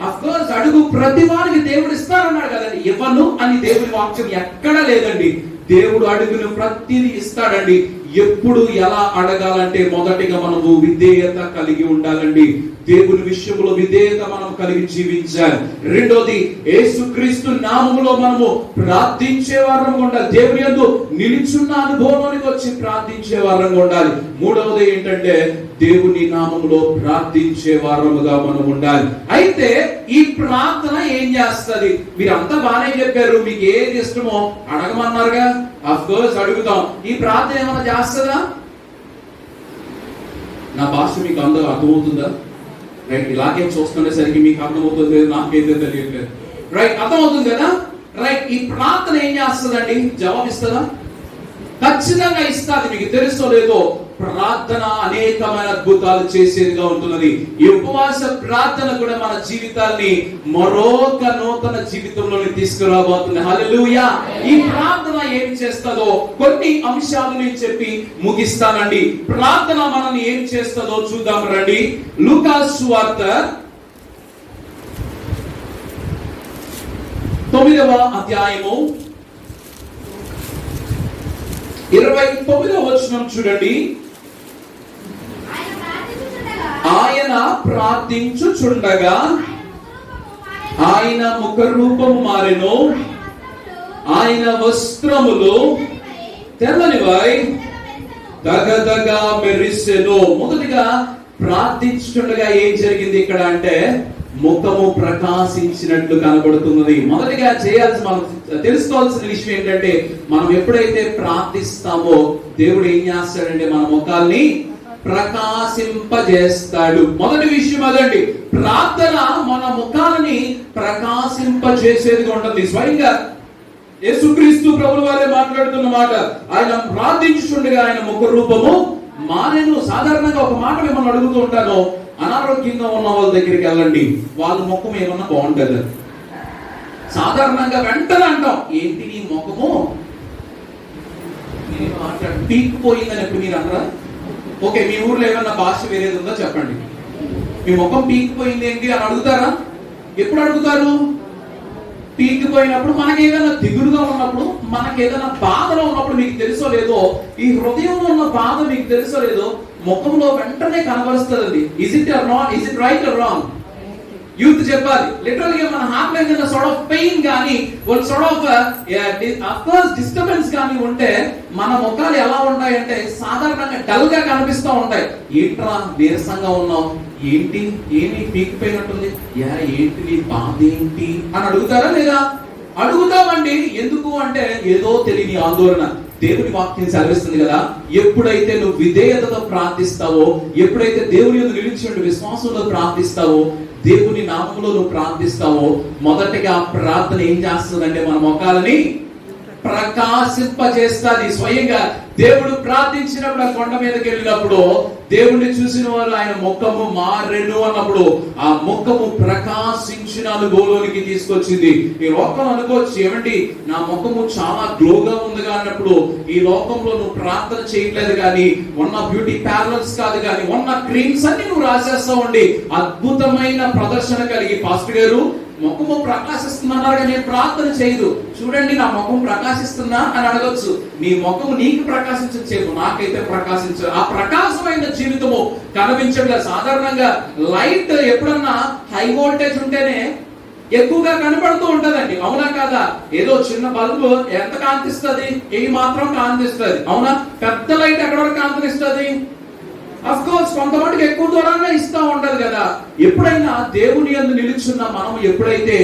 A: అఫ్ కోర్స్ అడుగు ప్రతి వారికి దేవుడు ఇస్తానన్నాడు కదండి. ఇవ్వను అని దేవుని వాక్యం ఎక్కడ లేదండి. దేవుడు అడుగును ప్రతిదీ ఇస్తాడండి. ఎప్పుడు ఎలా అడగాలంటే మొదటిగా మనము విధేయత కలిగి ఉండాలండి. దేవుని విషయంలో విధేయత మనం కలిగి జీవించాలి. రెండోది, యేసుక్రీస్తు నామములో మనము ప్రార్థించే వారంగా ఉండాలి. దేవుని యందు నిలిచున్న అనుభవంలోనికి వచ్చి ప్రార్థించే వారంగా ఉండాలి. మూడవది ఏంటంటే దేవుని నామములో ప్రార్థించే వారముగా మనం ఉండాలి. అయితే ఈ ప్రార్థన ఏం చేస్తుంది? మీరు అంతా బాగానే చెప్పారు, మీకు ఏది ఇష్టమో అడగమన్నారుగా. ఆఫ్ కోర్స్ అడుగుతాం. ఈ ప్రార్థన ఏమైనా చేస్తుందా? నా భాష మీకు అందరూ అర్థమవుతుందా? రైట్, ఇలాగే చూస్తునేసరికి మీకు అర్థమవుతుంది, నాకైతే తెలియట్లేదు. రైట్, అర్థమవుతుంది కదా? రైట్, ఈ ప్రార్థన ఏం చేస్తుందండి? జవాబు ఇస్తుందా? ఖచ్చితంగా ఇస్తుంది. మీకు తెలుసో లేదో, ప్రార్థన అనేకమైన అద్భుతాలు చేసేదిగా ఉంటున్నది. ఈ ఉపవాస ప్రార్థన కూడా మన జీవితాన్ని మరొక నూతన జీవితంలోకి తీసుకురాబోతుంది. హల్లెలూయా. ఈ ప్రార్థన ఏం చేస్తుందో కొన్ని అంశాలు నేను చెప్పి ముగిస్తానండి. ప్రార్థన మనల్ని ఏం చేస్తుందో చూద్దాం రండి. లూకాసు సువార్త 9వ అధ్యాయము 29వ వచనం చూడండి. ఆయన ప్రార్థించుచుండగా ఆయన ముఖ రూపము మారెను, ఆయన వస్త్రములు తెల్లనివై దగదగా మెరిసెను. మొదటిగా ప్రార్థించుచుండగా ఏం జరిగింది ఇక్కడ అంటే ముఖము ప్రకాశించినట్లు కనబడుతున్నది. మొదటిగా చేయాల్సి మనం తెలుసుకోవాల్సిన విషయం ఏంటంటే, మనం ఎప్పుడైతే ప్రార్థిస్తామో దేవుడు ఏం చేస్తాడంటే మన ముఖాల్ని ప్రకాశింపజేస్తాడు. మొదటి విషయం అదండి. ప్రార్థన మన ముఖాలని ప్రకాశింపజేసేదిగా ఉంటుంది. స్వయంగా యేసుక్రీస్తు ప్రభువు వారే మాట్లాడుతున్న మాట, ఆయన ప్రార్థించుండగా ఆయన ముఖ రూపము మారెను. సాధారణంగా ఒక మాట మిమ్మల్ని అడుగుతూ ఉంటాను, అనారోగ్యంగా ఉన్న వాళ్ళ దగ్గరికి వెళ్ళండి, వాళ్ళ ముఖం ఏమన్నా బాగుంటుంది. సాధారణంగా వెంటనే అంటాం, ఏంటి నీ ముఖము పీక్కుపోయిందని ఎప్పుడు మీరు అనరా? ఓకే, మీ ఊర్లో ఏమన్నా భాష వేరేది ఉందో చెప్పండి. మీ ముఖం పీక్కుపోయింది ఏంటి అని అడుగుతారా? ఎప్పుడు అడుగుతారు? పీక్కుపోయినప్పుడు, మనకి ఏదైనా దిగులుగా ఉన్నప్పుడు, మనకి ఏదైనా బాధలో ఉన్నప్పుడు. మీకు తెలుసో లేదో, ఈ హృదయంలో ఉన్న బాధ మీకు తెలుసో లేదో ముఖంలో వెంటనే కనబరుస్తుంది. Is it or not? Is it right or wrong? Youth చెప్పాలి. లిటరల్ గా మన హార్ట్ లో ఏదైనా సార్ట్ ఆఫ్ పెయిన్ గానీ, ఒక సార్ట్ ఆఫ్ కోర్స్ డిస్టర్బెన్స్ గానీ ఉంటే మన ముఖాలు ఎలా ఉంటాయంటే సాధారణంగా డల్ గా కనిపిస్తూ ఉంటాయి. ఏంట్రా నీరసంగా ఉన్నావు, ఏంటి ఏమి పీకిపోయినట్టుంది, ఏంటి నీ బాధ ఏంటి అని అడుగుతారా లేదా? అడుగుతామండి. ఎందుకు అంటే ఏదో తెలియని ఆందోళన. దేవుని వాక్యం సెలవిస్తుంది కదా, ఎప్పుడైతే నువ్వు విధేయతతో ప్రార్థిస్తావో, ఎప్పుడైతే దేవుని యందు నిలిచి ఉండి విశ్వాసంలో ప్రార్థిస్తావో, దేవుని నామములో నువ్వు ప్రార్థిస్తావో, మొదటగా ప్రార్థన ఏం చేస్తుందంటే మన ముఖాలని ప్రకాశింపజేస్తుంది. స్వయంగా దేవుడు ప్రార్థించినప్పుడు ఆ కొండ మీదకి వెళ్ళినప్పుడు దేవుణ్ణి చూసిన వారు ఆయన ముఖము మారెను అన్నప్పుడు ఆ ముఖము ప్రకాశించిన అనుభవంలోనికి తీసుకొచ్చింది. ఈ లోకం అనుకోవచ్చు, ఏమండి నా ముఖము చాలా గ్లోగా ఉంది అన్నప్పుడు ఈ లోకంలో నువ్వు ప్రార్థన చేయట్లేదు కానీ, ఉన్న బ్యూటీ పార్లర్స్ కాదు కానీ, ఉన్న క్రీమ్స్ అన్ని నువ్వు రాసేస్తా ఉండి అద్భుతమైన ప్రదర్శన కలిగి పాస్టర్ గారు ముఖము ప్రకాశిస్తున్నారు కానీ ప్రార్థన చేయదు. చూడండి నా ముఖం ప్రకాశిస్తుందా అని అడగొచ్చు. నీ ముఖము నీకు ప్రకాశించచేపు, నాకైతే ప్రకాశించదు. ఆ ప్రకాశమైన జీవితము కనిపించట్లేదు. సాధారణంగా లైట్ ఎప్పుడన్నా హై వోల్టేజ్ ఉంటేనే ఎక్కువగా కనపడుతూ ఉంటదండి, అవునా కాదా? ఏదో చిన్న బల్బు ఎంత కాంతిస్తుంది? ఈ మాత్రం కాంతిస్తుంది, అవునా? పెద్ద లైట్ ఎక్కడ వరకు కాంతినిస్తుంది? అఫ్ కోర్స్ కొంతమందికి ఎక్కువ దూరంగా ఇస్తా ఉంటది కదా. ఎప్పుడైనా దేవుని యందు నిలుచున్న మనం ఎప్పుడైతే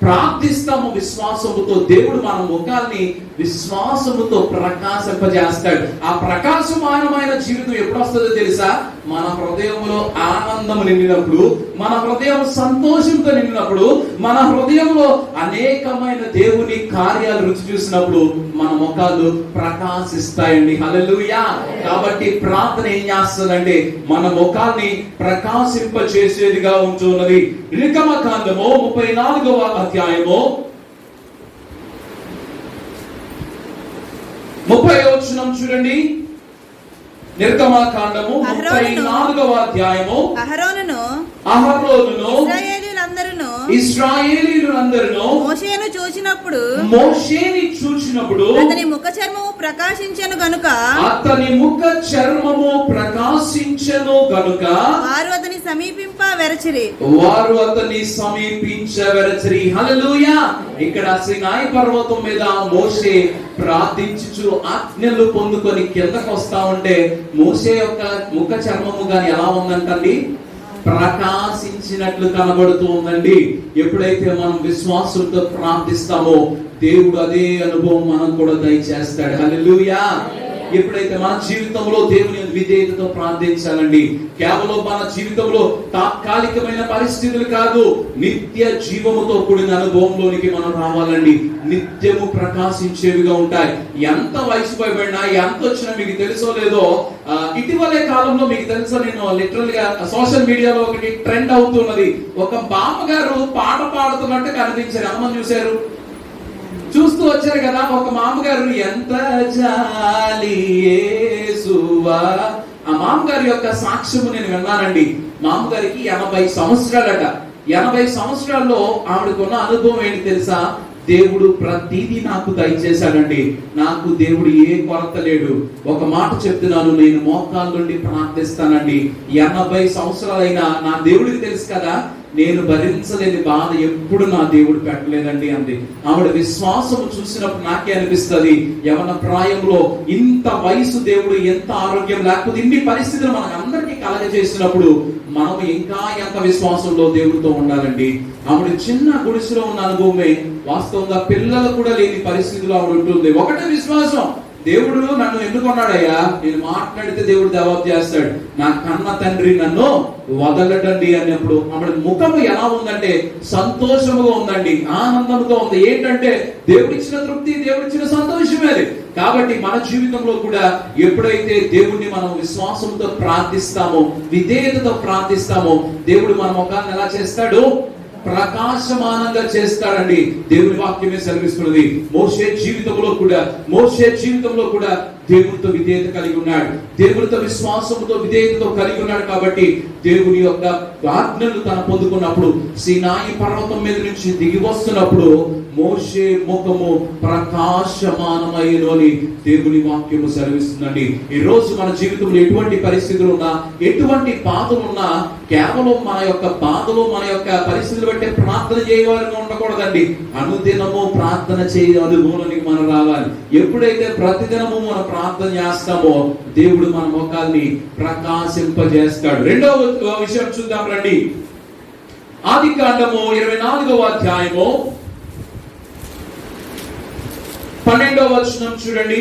A: ప్రార్థిస్తాము విశ్వాసముతో, దేవుడు మన ముఖాన్ని విశ్వాసముతో ప్రకాశింపజేస్తాడు. ఆ ప్రకాశమానమైన జీవితం ఎప్పుడు వస్తుందో తెలుసా? మన హృదయంలో ఆనందం నిండినప్పుడు, మన హృదయం సంతోషంతో నిండినప్పుడు, మన హృదయంలో అనేకమైన దేవుని కార్యాలు రుచి చూసినప్పుడు మన ముఖాలు ప్రకాశిస్తాయండి. హల్లెలూయా. కాబట్టి ప్రార్థన ఏం చేస్తుందంటే మన ముఖాన్ని ప్రకాశింపచేసేదిగా ఉంటున్నది. నిర్గమకాండము 34వ అధ్యాయము 30వ వచనం చూడండి. నిర్గమకాండము 34వ అధ్యాయము అహరోనును ఇశ్రాయేలీయులందరూ మోషేని చూచినప్పుడు
B: అతని ముఖ చర్మము ప్రకాశించెను గనుక వారు అతని సమీపింపవెరచిరి.
A: హల్లెలూయా. ఇక్కడ సీనాయి పర్వతం మీద మోషే ప్రార్థించుచు ఆజ్ఞలు పొందుకొని కిందకు వస్తా ఉంటే మోషే యొక్క ముఖ చర్మము గాని ఎలా ఉందంటండి? ప్రకాశించినట్లు కనబడుతూ ఉందండి. ఎప్పుడైతే మనం విశ్వాసంతో ప్రార్థిస్తామో దేవుడు అదే అనుభవం మనం కూడా దయచేస్తాడు. హల్లెలూయా. ఎప్పుడైతే మన జీవితంలో దేవుని విధేయతతో ప్రార్థించాలండి. కేవలం మన జీవితంలో తాత్కాలికమైన పరిస్థితులు కాదు, నిత్య జీవముతో కూడిన అనుభవంలోనికి మనం రావాలండి. నిత్యము ప్రకాశించేవిగా ఉంటాయి. ఎంత వయసు పైబడినా, ఎంత వచ్చినా మీకు తెలుసో లేదో, ఇటీవలే కాలంలో మీకు తెలుసా, నేను లిటరల్ గా సోషల్ మీడియాలో ఒకటి ట్రెండ్ అవుతున్నది. ఒక బామ్మగారు పాట పాడుతున్నట్టు కనిపించారు. ఎంతమంది చూశారు? చూస్తూ వచ్చారు కదా. ఒక మామగారు ఎంత జాలి యేసువా, ఆ మామగారి యొక్క సాక్ష్యము నేను విన్నానండి. మామగారికి 80 సంవత్సరాలట. 80 సంవత్సరాల్లో ఆవిడకున్న అనుభవం ఏంటి తెలుసా? దేవుడు ప్రతిదీ నాకు దయచేశాడండి. నాకు దేవుడు ఏ కొరత లేడు. ఒక మాట చెప్తున్నాను, నేను మోకాళ్ళ నుండి ప్రార్థిస్తానండి. 80 సంవత్సరాలైనా నా దేవుడికి తెలుసు కదా, నేను భరించలేని బాధ ఎప్పుడు నా దేవుడు పెట్టలేదండి అంది. ఆవిడ విశ్వాసము చూసినప్పుడు నాకే అనిపిస్తుంది, యవన ప్రాయంలో ఇంత వయసు దేవుడు ఎంత ఆరోగ్యం, లేకపోతే ఇన్ని పరిస్థితులు మనకు అందరికీ కలగజేసినప్పుడు మనం ఇంకా ఎంత విశ్వాసంలో దేవుడితో ఉండాలండి. ఆవిడ చిన్న గుడిసెలో ఉన్న అనుభవమే వాస్తవంగా పిల్లలు కూడా లేని పరిస్థితిలో ఆవిడ ఉంటుంది. ఒకటే విశ్వాసం, దేవుడు నన్ను ఎన్నుకున్నాడయ్యా, నేను మాట్లాడితే దేవుడు జవాబు చేస్తాడు, నా కన్న తండ్రి నన్ను వదలడండి అన్నప్పుడు ఆవిడ ముఖము ఎలా ఉందంటే సంతోషముగా ఉందండి, ఆనందంగా ఉంది. ఏంటంటే దేవుడిచ్చిన తృప్తి, దేవుడిచ్చిన సంతోషమే అది. కాబట్టి మన జీవితంలో కూడా ఎప్పుడైతే దేవుణ్ణి మనం విశ్వాసంతో ప్రార్థిస్తామో, విధేయతతో ప్రార్థిస్తామో, దేవుడు మన ముఖాన్ని ఎలా చేస్తాడు? ప్రకాశమానంగా చేస్తాడండి. దేవుని వాక్యమే సెలవిస్తున్నది. మోషే జీవితంలో కూడా దేవునితో విధేయత కలిగి ఉన్నాడు. దేవునితో విశ్వాసంతో విధేయతతో కలిగి ఉన్నాడు. కాబట్టి దేవుని యొక్క ఆజ్ఞలు తన పొందుకున్నప్పుడు, సీనాయి పర్వతం మీద నుంచి దిగి వస్తున్నప్పుడు మోషే ముఖము ప్రకాశమానమైనను అని దేవుని వాక్యము సెలవిస్తుందండి. ఈ రోజు మన జీవితంలో ఎటువంటి పరిస్థితులు ఉన్నా, ఎటువంటి బాధలు ఉన్నా, కేవలం మన యొక్క బాధలు, మన యొక్క పరిస్థితులు బట్టి ప్రార్థన చేయవారిగా ఉండకూడదండి. అనుదినము ప్రార్థన చేయ అనుభవానికి మనం రావాలి. ఎప్పుడైతే ప్రతిదినము మనం ప్రార్థన చేస్తామో దేవుడు మన ముఖాన్ని ప్రకాశింపజేస్తాడు. రెండవ విషయం చూద్దాం రండి. ఆదికాండము 24వ అధ్యాయము 12వ వచనం చూడండి.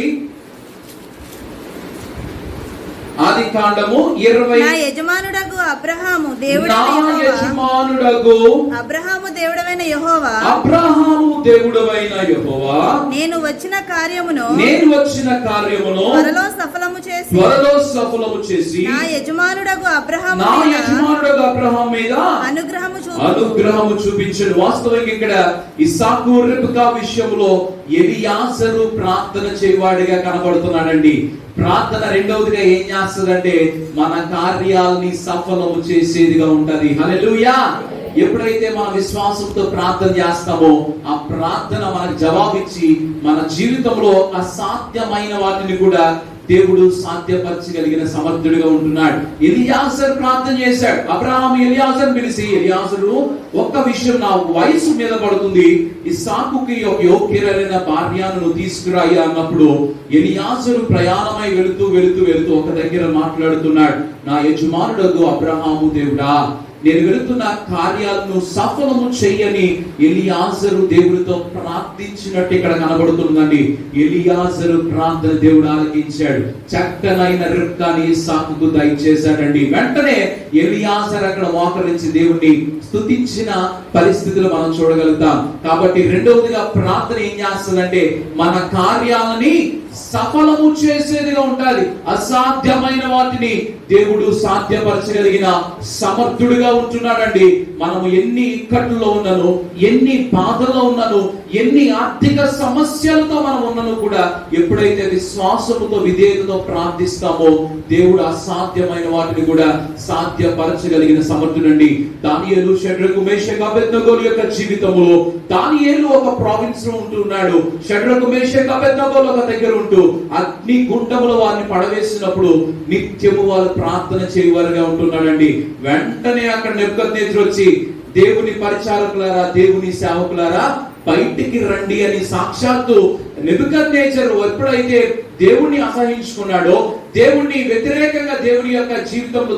A: ఆది కాండము 20.
B: నా యజమానుడగు అబ్రహాము
A: నా
B: దేవుడైన
A: యజమానుడగు
B: అబ్రహాము దేవుడైన యెహోవా
A: అబ్రహాము దేవుడవైన యెహోవా
B: నేను వచ్చిన కార్యమును
A: త్వరలో సఫలము చేసి
B: నా యజమానుడగు అబ్రహాము
A: మీద
B: అనుగ్రహము
A: చూపించను. వాస్తవంగా ఇక్కడ ఇస్సాకు రెబెకా విషయంలో ఎలియాజరు ప్రార్థన చేయవాడిగా కనబడుతున్నాడండి. ప్రార్థన రెండవదిగా ఏం చేస్తుందంటే మన కార్యాలని సఫలము చేసేదిగా ఉంటది. హల్లెలూయా. ఎప్పుడైతే మన విశ్వాసంతో ప్రార్థన చేస్తామో ఆ ప్రార్థన మనకు జవాబిచ్చి మన జీవితంలో అసాధ్యమైన వాటిని కూడా దేవుడు సాధ్యపరచగలిగిన సమర్థుడిగా ఉంటున్నాడు. ఎలియాజరు ప్రార్థన చేశాడు. అబ్రహాం ఎలియాజరు పిలిచి, ఎలియాజరు ఒక్క విషయం నా వయసు మీద పడుతుంది, ఇస్సాకుకి ఒక యోగ్యురైన భార్యను తీసుకురాయి అన్నప్పుడు ఎలియాజరు ప్రయాణమై వెళుతూ ఒక దగ్గర మాట్లాడుతున్నాడు. నా యజమానుడగు అబ్రహాము దేవుడా, నేను వెళుతున్న కార్యాలను సఫలము చెయ్యని ఎలియాజరు దేవుడితో ప్రార్థించినట్టు ఇక్కడ కనబడుతుందండి. ఎలియాజరు ప్రార్థన దేవుడు ఆలకించాడు. చక్కనైన రిబ్కాని ఇస్సాకుకు దయచేశాడండి. వెంటనే ఎలియాజరు అక్కడ మోకరించి దేవుణ్ణి స్తుతించిన పరిస్థితులు మనం చూడగలుగుతాం. కాబట్టి రెండవదిగా ప్రార్థన ఏం చేస్తుందంటే మన కార్యాలని సఫలము చేసేదిగా ఉండాలి. అసాధ్యమైన వాటిని దేవుడు సాధ్యపరచగలిగిన సమర్థుడిగా ఉంటున్నాడండి. మనము ఎన్ని ఇక్కట్లో ఉన్నాను, ఎన్ని బాధల్లో ఉన్నాను, ఎన్ని ఆర్థిక సమస్యలతో మనం ఉన్నాను కూడా ఎప్పుడైతే విశ్వాసముతో విధేయతతో ప్రార్థిస్తామో దేవుడు అసాధ్యమైన వాటిని కూడా సాధ్యపరచగలిగిన సమర్థుడండి. దానియేలు, షడ్రకు, మేషకు, అబేద్నెగోల యొక్క జీవితంలో దానియేలు ఒక ప్రావిన్స్ లో ఉంటున్నాడు. షడ్రకు, మేషకు, అబేద్నెగోల ఒక దగ్గర ఉంటూ అగ్ని గుండములో వారిని పడవేసినప్పుడు నిత్యము వారు ప్రార్థన చేయవారుగా ఉంటున్నాడండి. వెంటనే అక్కడ నెబుకద్నెజరు వచ్చి దేవుని పరిచారకులారా, దేవుని సేవకులారా బయటికి రండి అని సాక్షాత్తు నెబుకద్నెజరు ఎప్పుడైతే దేవుణ్ణి అసహించుకున్నాడో, దేవుణ్ణి వ్యతిరేకంగా దేవుని యొక్క జీవితంలో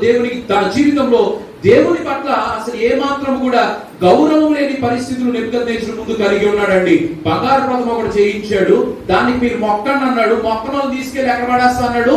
A: తన జీవితంలో దేవుని పట్ల అసలు ఏ మాత్రం కూడా గౌరవం లేని పరిస్థితులు నెబుకద్నెజరు ముందు కలిగి ఉన్నాడండి. బంగారు రథం ఒకటి చేయించాడు, దానికి మీరు మొక్కండి అన్నాడు. మొక్కను తీసుకెళ్లి ఎక్కడ పడేస్తా అన్నాడు?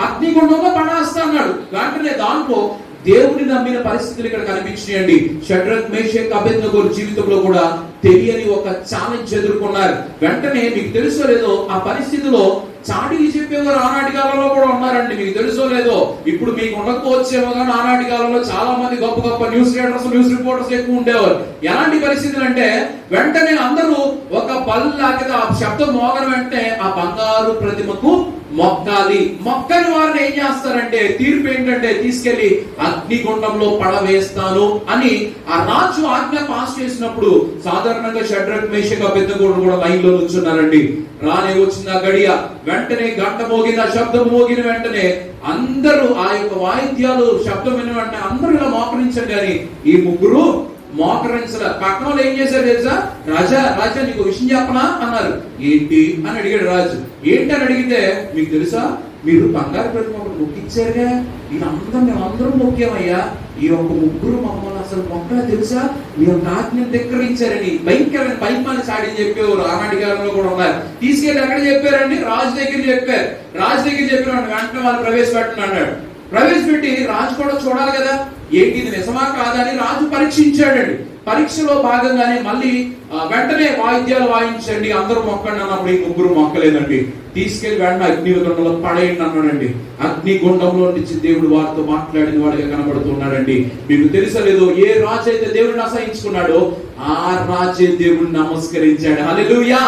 A: అగ్నిగుండంలో పడేస్తా అన్నాడు. వెంటనే దాంట్లో దేవుని నమ్మిన పరిస్థితులు ఇక్కడ కనిపించినాయండి. షడ్రక్, మేషక్, అబేద్నెగోల జీవితంలో కూడా తెలియని ఒక ఛాలెంజ్ ఎదుర్కొన్నారు. వెంటనే మీకు తెలుసో లేదో ఆ పరిస్థితిలో చాడీలు చెప్పేవారు ఆనాటి కాలంలో కూడా ఉన్నారండి. మీకు తెలుసో లేదో, ఇప్పుడు మీకు ఉండకపోవచ్చేమో కానీ ఆనాటి కాలంలో చాలా మంది గొప్ప గొప్ప న్యూస్ రీడర్స్, న్యూస్ రిపోర్టర్స్ ఎక్కువ ఉండేవారు. ఎలాంటి పరిస్థితులు అంటే వెంటనే అందరూ ఒక బల్ లాగా ఆ శబ్దం మోగన వెంటనే ఆ బంగారు ప్రతిమకు మొక్కాలి. మొక్కని వారిని ఏం చేస్తారంటే తీర్పు ఏంటంటే తీసుకెళ్లి అగ్నిగుండంలో పడవేస్తాను అని ఆ రాజు ఆజ్ఞ పాస్ చేసినప్పుడు సాధారణంగా షడ్రక్, మేషక్, అబేద్నెగోలు కూడా లైన్ లో నుంచున్నారండి. రానే వచ్చిన గడియ వెంటనే గంట మోగిన శబ్దం మోగిన వెంటనే అందరూ ఆ యొక్క వాయిద్యాలు శబ్దం విన వెంటనే అందరూ ఇలా మోకరించారు. కానీ ఈ ముగ్గురు మోకరించల. పక్కన వాళ్ళు ఏం చేశారు తెలుసా? రాజా నీకు విషయం చెప్పనా అన్నారు. ఏంటి అని అడిగాడు రాజు. ఏంటి అని అడిగితే, మీకు తెలుసా మీరు బంగారు ప్రతిమ ఒకటి మొక్కిచ్చారుగా, మేమందరం మొక్కామయ్యా, ఈ యొక్క ముగ్గురు మమ్మల్ని అసలు మొక్కలా తెలుసా, మీ యొక్క ఆజ్ఞను ధిక్కరించారని భయంకరమైన భయమాన్ని సాడని చెప్పేవారు ఆనాటి కాలంలో కూడా ఉన్నారు. తీసుకెళ్ళి ఎక్కడ చెప్పారండి? రాజు దగ్గర చెప్పారు. రాజు దగ్గర చెప్పిన వెంటనే వాళ్ళు ప్రవేశపెట్టను అన్నాడు. ప్రవేశపెట్టి రాజు కూడా చూడాలి కదా, ఏంటి ఇది నిజమా కాదని రాజు పరీక్షించాడండి. పరీక్షలో భాగంగానే మళ్ళీ వెంటనే వాయిద్యాలు వాయించండి, అందరూ మొక్కండి అన్నప్పుడు ఈ ముగ్గురు మొక్కలేదండి. తీసుకెళ్లి వెంటనే అగ్నిగుండంలో పడేయండి అన్నాడండి. అగ్నిగుండంలో నుంచి దేవుడు వారితో మాట్లాడిన వాడిగా కనబడుతున్నాడండి. మీకు తెలుసలేదో, ఏ రాజు అయితే దేవుడిని అసహించుకున్నాడో ఆ రాజే దేవుడిని నమస్కరించాడు. హల్లెలూయా.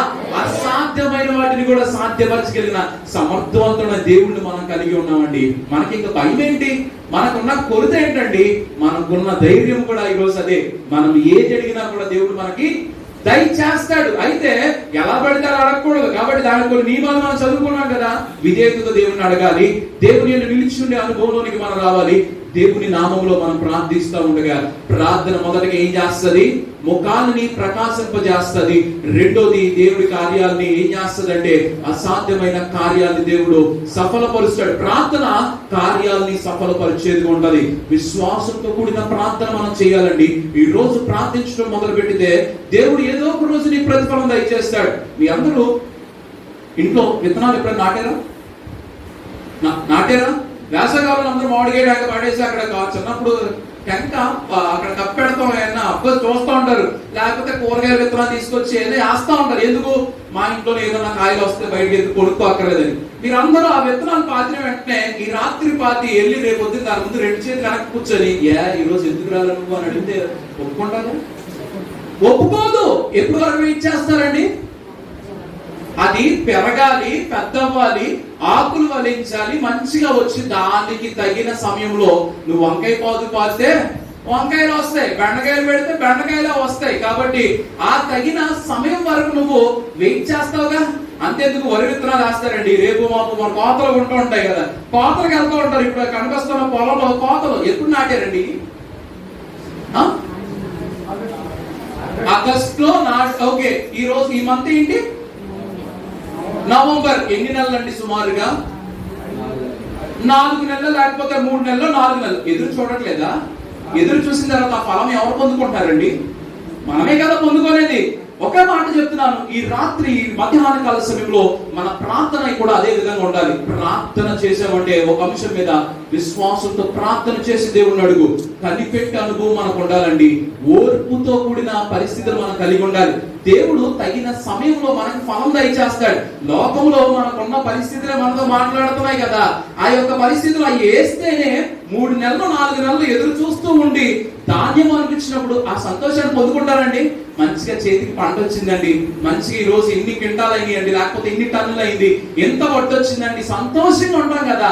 A: అసాధ్యమైన వాటిని కూడా సాధ్యపరచగలిగిన సమర్థవంతమైన దేవుడిని మనం కలిగి ఉన్నామండి. మనకి ఇంకా భయం ఏంటి? మనకున్న కొరత ఏంటండి? మనకున్న ధైర్యం కూడా ఈరోజు అదే. మనం ఏది అడిగినా కూడా దేవుడు మనకి దయచేస్తాడు. అయితే ఎలా పడితే అలా అడగకూడదు. కాబట్టి దానికి కొన్ని నియమాలు మనం చదువుకున్నాం కదా. విధేయతతో దేవుని అడగాలి. దేవుని నిలిచి ఉండే అనుభవంలోనికి మనం రావాలి. దేవుని నామంలో మనం ప్రార్థిస్తూ ఉండగా ప్రార్థన మొదటగా ఏం చేస్తుంది? ముఖాన్ని ప్రకాశింపజేస్తుంది. రెండోది దేవుడి కార్యాలని ఏం చేస్తుంది అంటే అసాధ్యమైన కార్యాలని దేవుడు సఫలపరుస్తాడు. ప్రార్థన కార్యాలని సఫలపరిచేది ఉంటది. విశ్వాసంతో కూడిన ప్రార్థన మనం చేయాలండి. ఈ రోజు ప్రార్థించడం మొదలు పెట్టితే దేవుడు ఏదో ఒక రోజు నీ ప్రతిఫలం దయచేస్తాడు. మీ అందరూ ఇంట్లో విత్తనాలు ఎప్పుడైనా నాటారా? వేసవికాలంలో అందరూ మామిడికాయ టెంక పడేసి అక్కడ చిన్నప్పుడు టెంక అక్కడ కప్పెడతాం ఏమన్నా అప్పుడు చూస్తూ ఉంటారు, లేకపోతే కూరగాయల విత్తనాలు తీసుకొచ్చి ఏదో వేస్తూ ఉంటారు. ఎందుకు? మా ఇంట్లో ఏదైనా కాయలు వస్తే బయటకి ఎందుకు కొనుక్కో అక్కర్లేదని. మీరందరూ ఆ విత్తనాలు పాతిన వెంటనే ఈ రాత్రి పాతి వెళ్ళి రేపు పొద్దున్న దాని ముందు 2 చేతులు వెనక్కి కూర్చొని ఈ రోజు ఎందుకు రాలేదు నువ్వు అని అడిగితే ఒప్పుకుంటారా? ఒప్పుకోదు. ఎప్పుడు వరకు వెయిట్ చేస్తారండి? అది పెరగాలి, పెద్దవ్వాలి, ఆకులు వలించాలి, మంచిగా వచ్చి దానికి తగిన సమయంలో నువ్వు వంకాయ పాదు పాస్తే వంకాయలు వస్తాయి, బెండకాయలు పెడితే బెండకాయలు వస్తాయి. కాబట్టి ఆ తగిన సమయం వరకు నువ్వు వెయిట్ చేస్తావుగా. అంతేందుకు వరి విత్తనాలు వేస్తారండి. రేపు మాపు మన కోతలు ఉంటూ ఉంటాయి కదా, కోతలకు వెళ్తూ ఉంటారు. ఇప్పుడు కనిపిస్తున్న పొలంలో కోతలు ఎప్పుడు నాటారండి? ఆగస్టులో ఓకే, ఈ రోజు ఈ మంత్ ఏంటి? నవంబర్. ఎన్ని నెలలు అండి? సుమారుగా 4 నెలలు, లేకపోతే 3 నెలలు, 4 నెలలు. ఎదురు చూడట్లేదా? ఎదురు చూసిన తర్వాత ఆ ఫలం ఎవరు పొందుకుంటారండి? మనమే కదా పొందుకోలేదు. ఒకే మాట చెప్తున్నాను, ఈ రాత్రి మధ్యాహ్న కాల సమయంలో మన ప్రార్థన కూడా అదే విధంగా ఉండాలి. ప్రార్థన చేసామంటే ఒక అంశం మీద విశ్వాసంతో ప్రార్థన చేసి దేవుణ్ణి అడుగు. కనిపెట్టి అనుభవం మనకు ఉండాలండి. ఓర్పుతో కూడిన పరిస్థితులు మనం కలిగి ఉండాలి. దేవుడు తగిన సమయంలో మనకు ఫలం దయచేస్తాడు. లోకంలో మనకున్న పరిస్థితులే మనతో మాట్లాడుతున్నాయి కదా. ఆ యొక్క పరిస్థితులు అవి వేస్తేనే 3 నెలలు 4 నెలలు ఎదురు చూస్తూ ఉండి ధాన్యం అనిపించినప్పుడు ఆ సంతోషాన్ని పొందుకుంటారండి. మంచిగా చేతికి పంట వచ్చిందండి, మంచిగా ఈ రోజు ఇన్ని క్వింటాలు అయింది, లేకపోతే ఇన్ని టన్నులు అయింది, ఎంత పట్టు వచ్చిందండి, సంతోషంగా ఉంటాం కదా.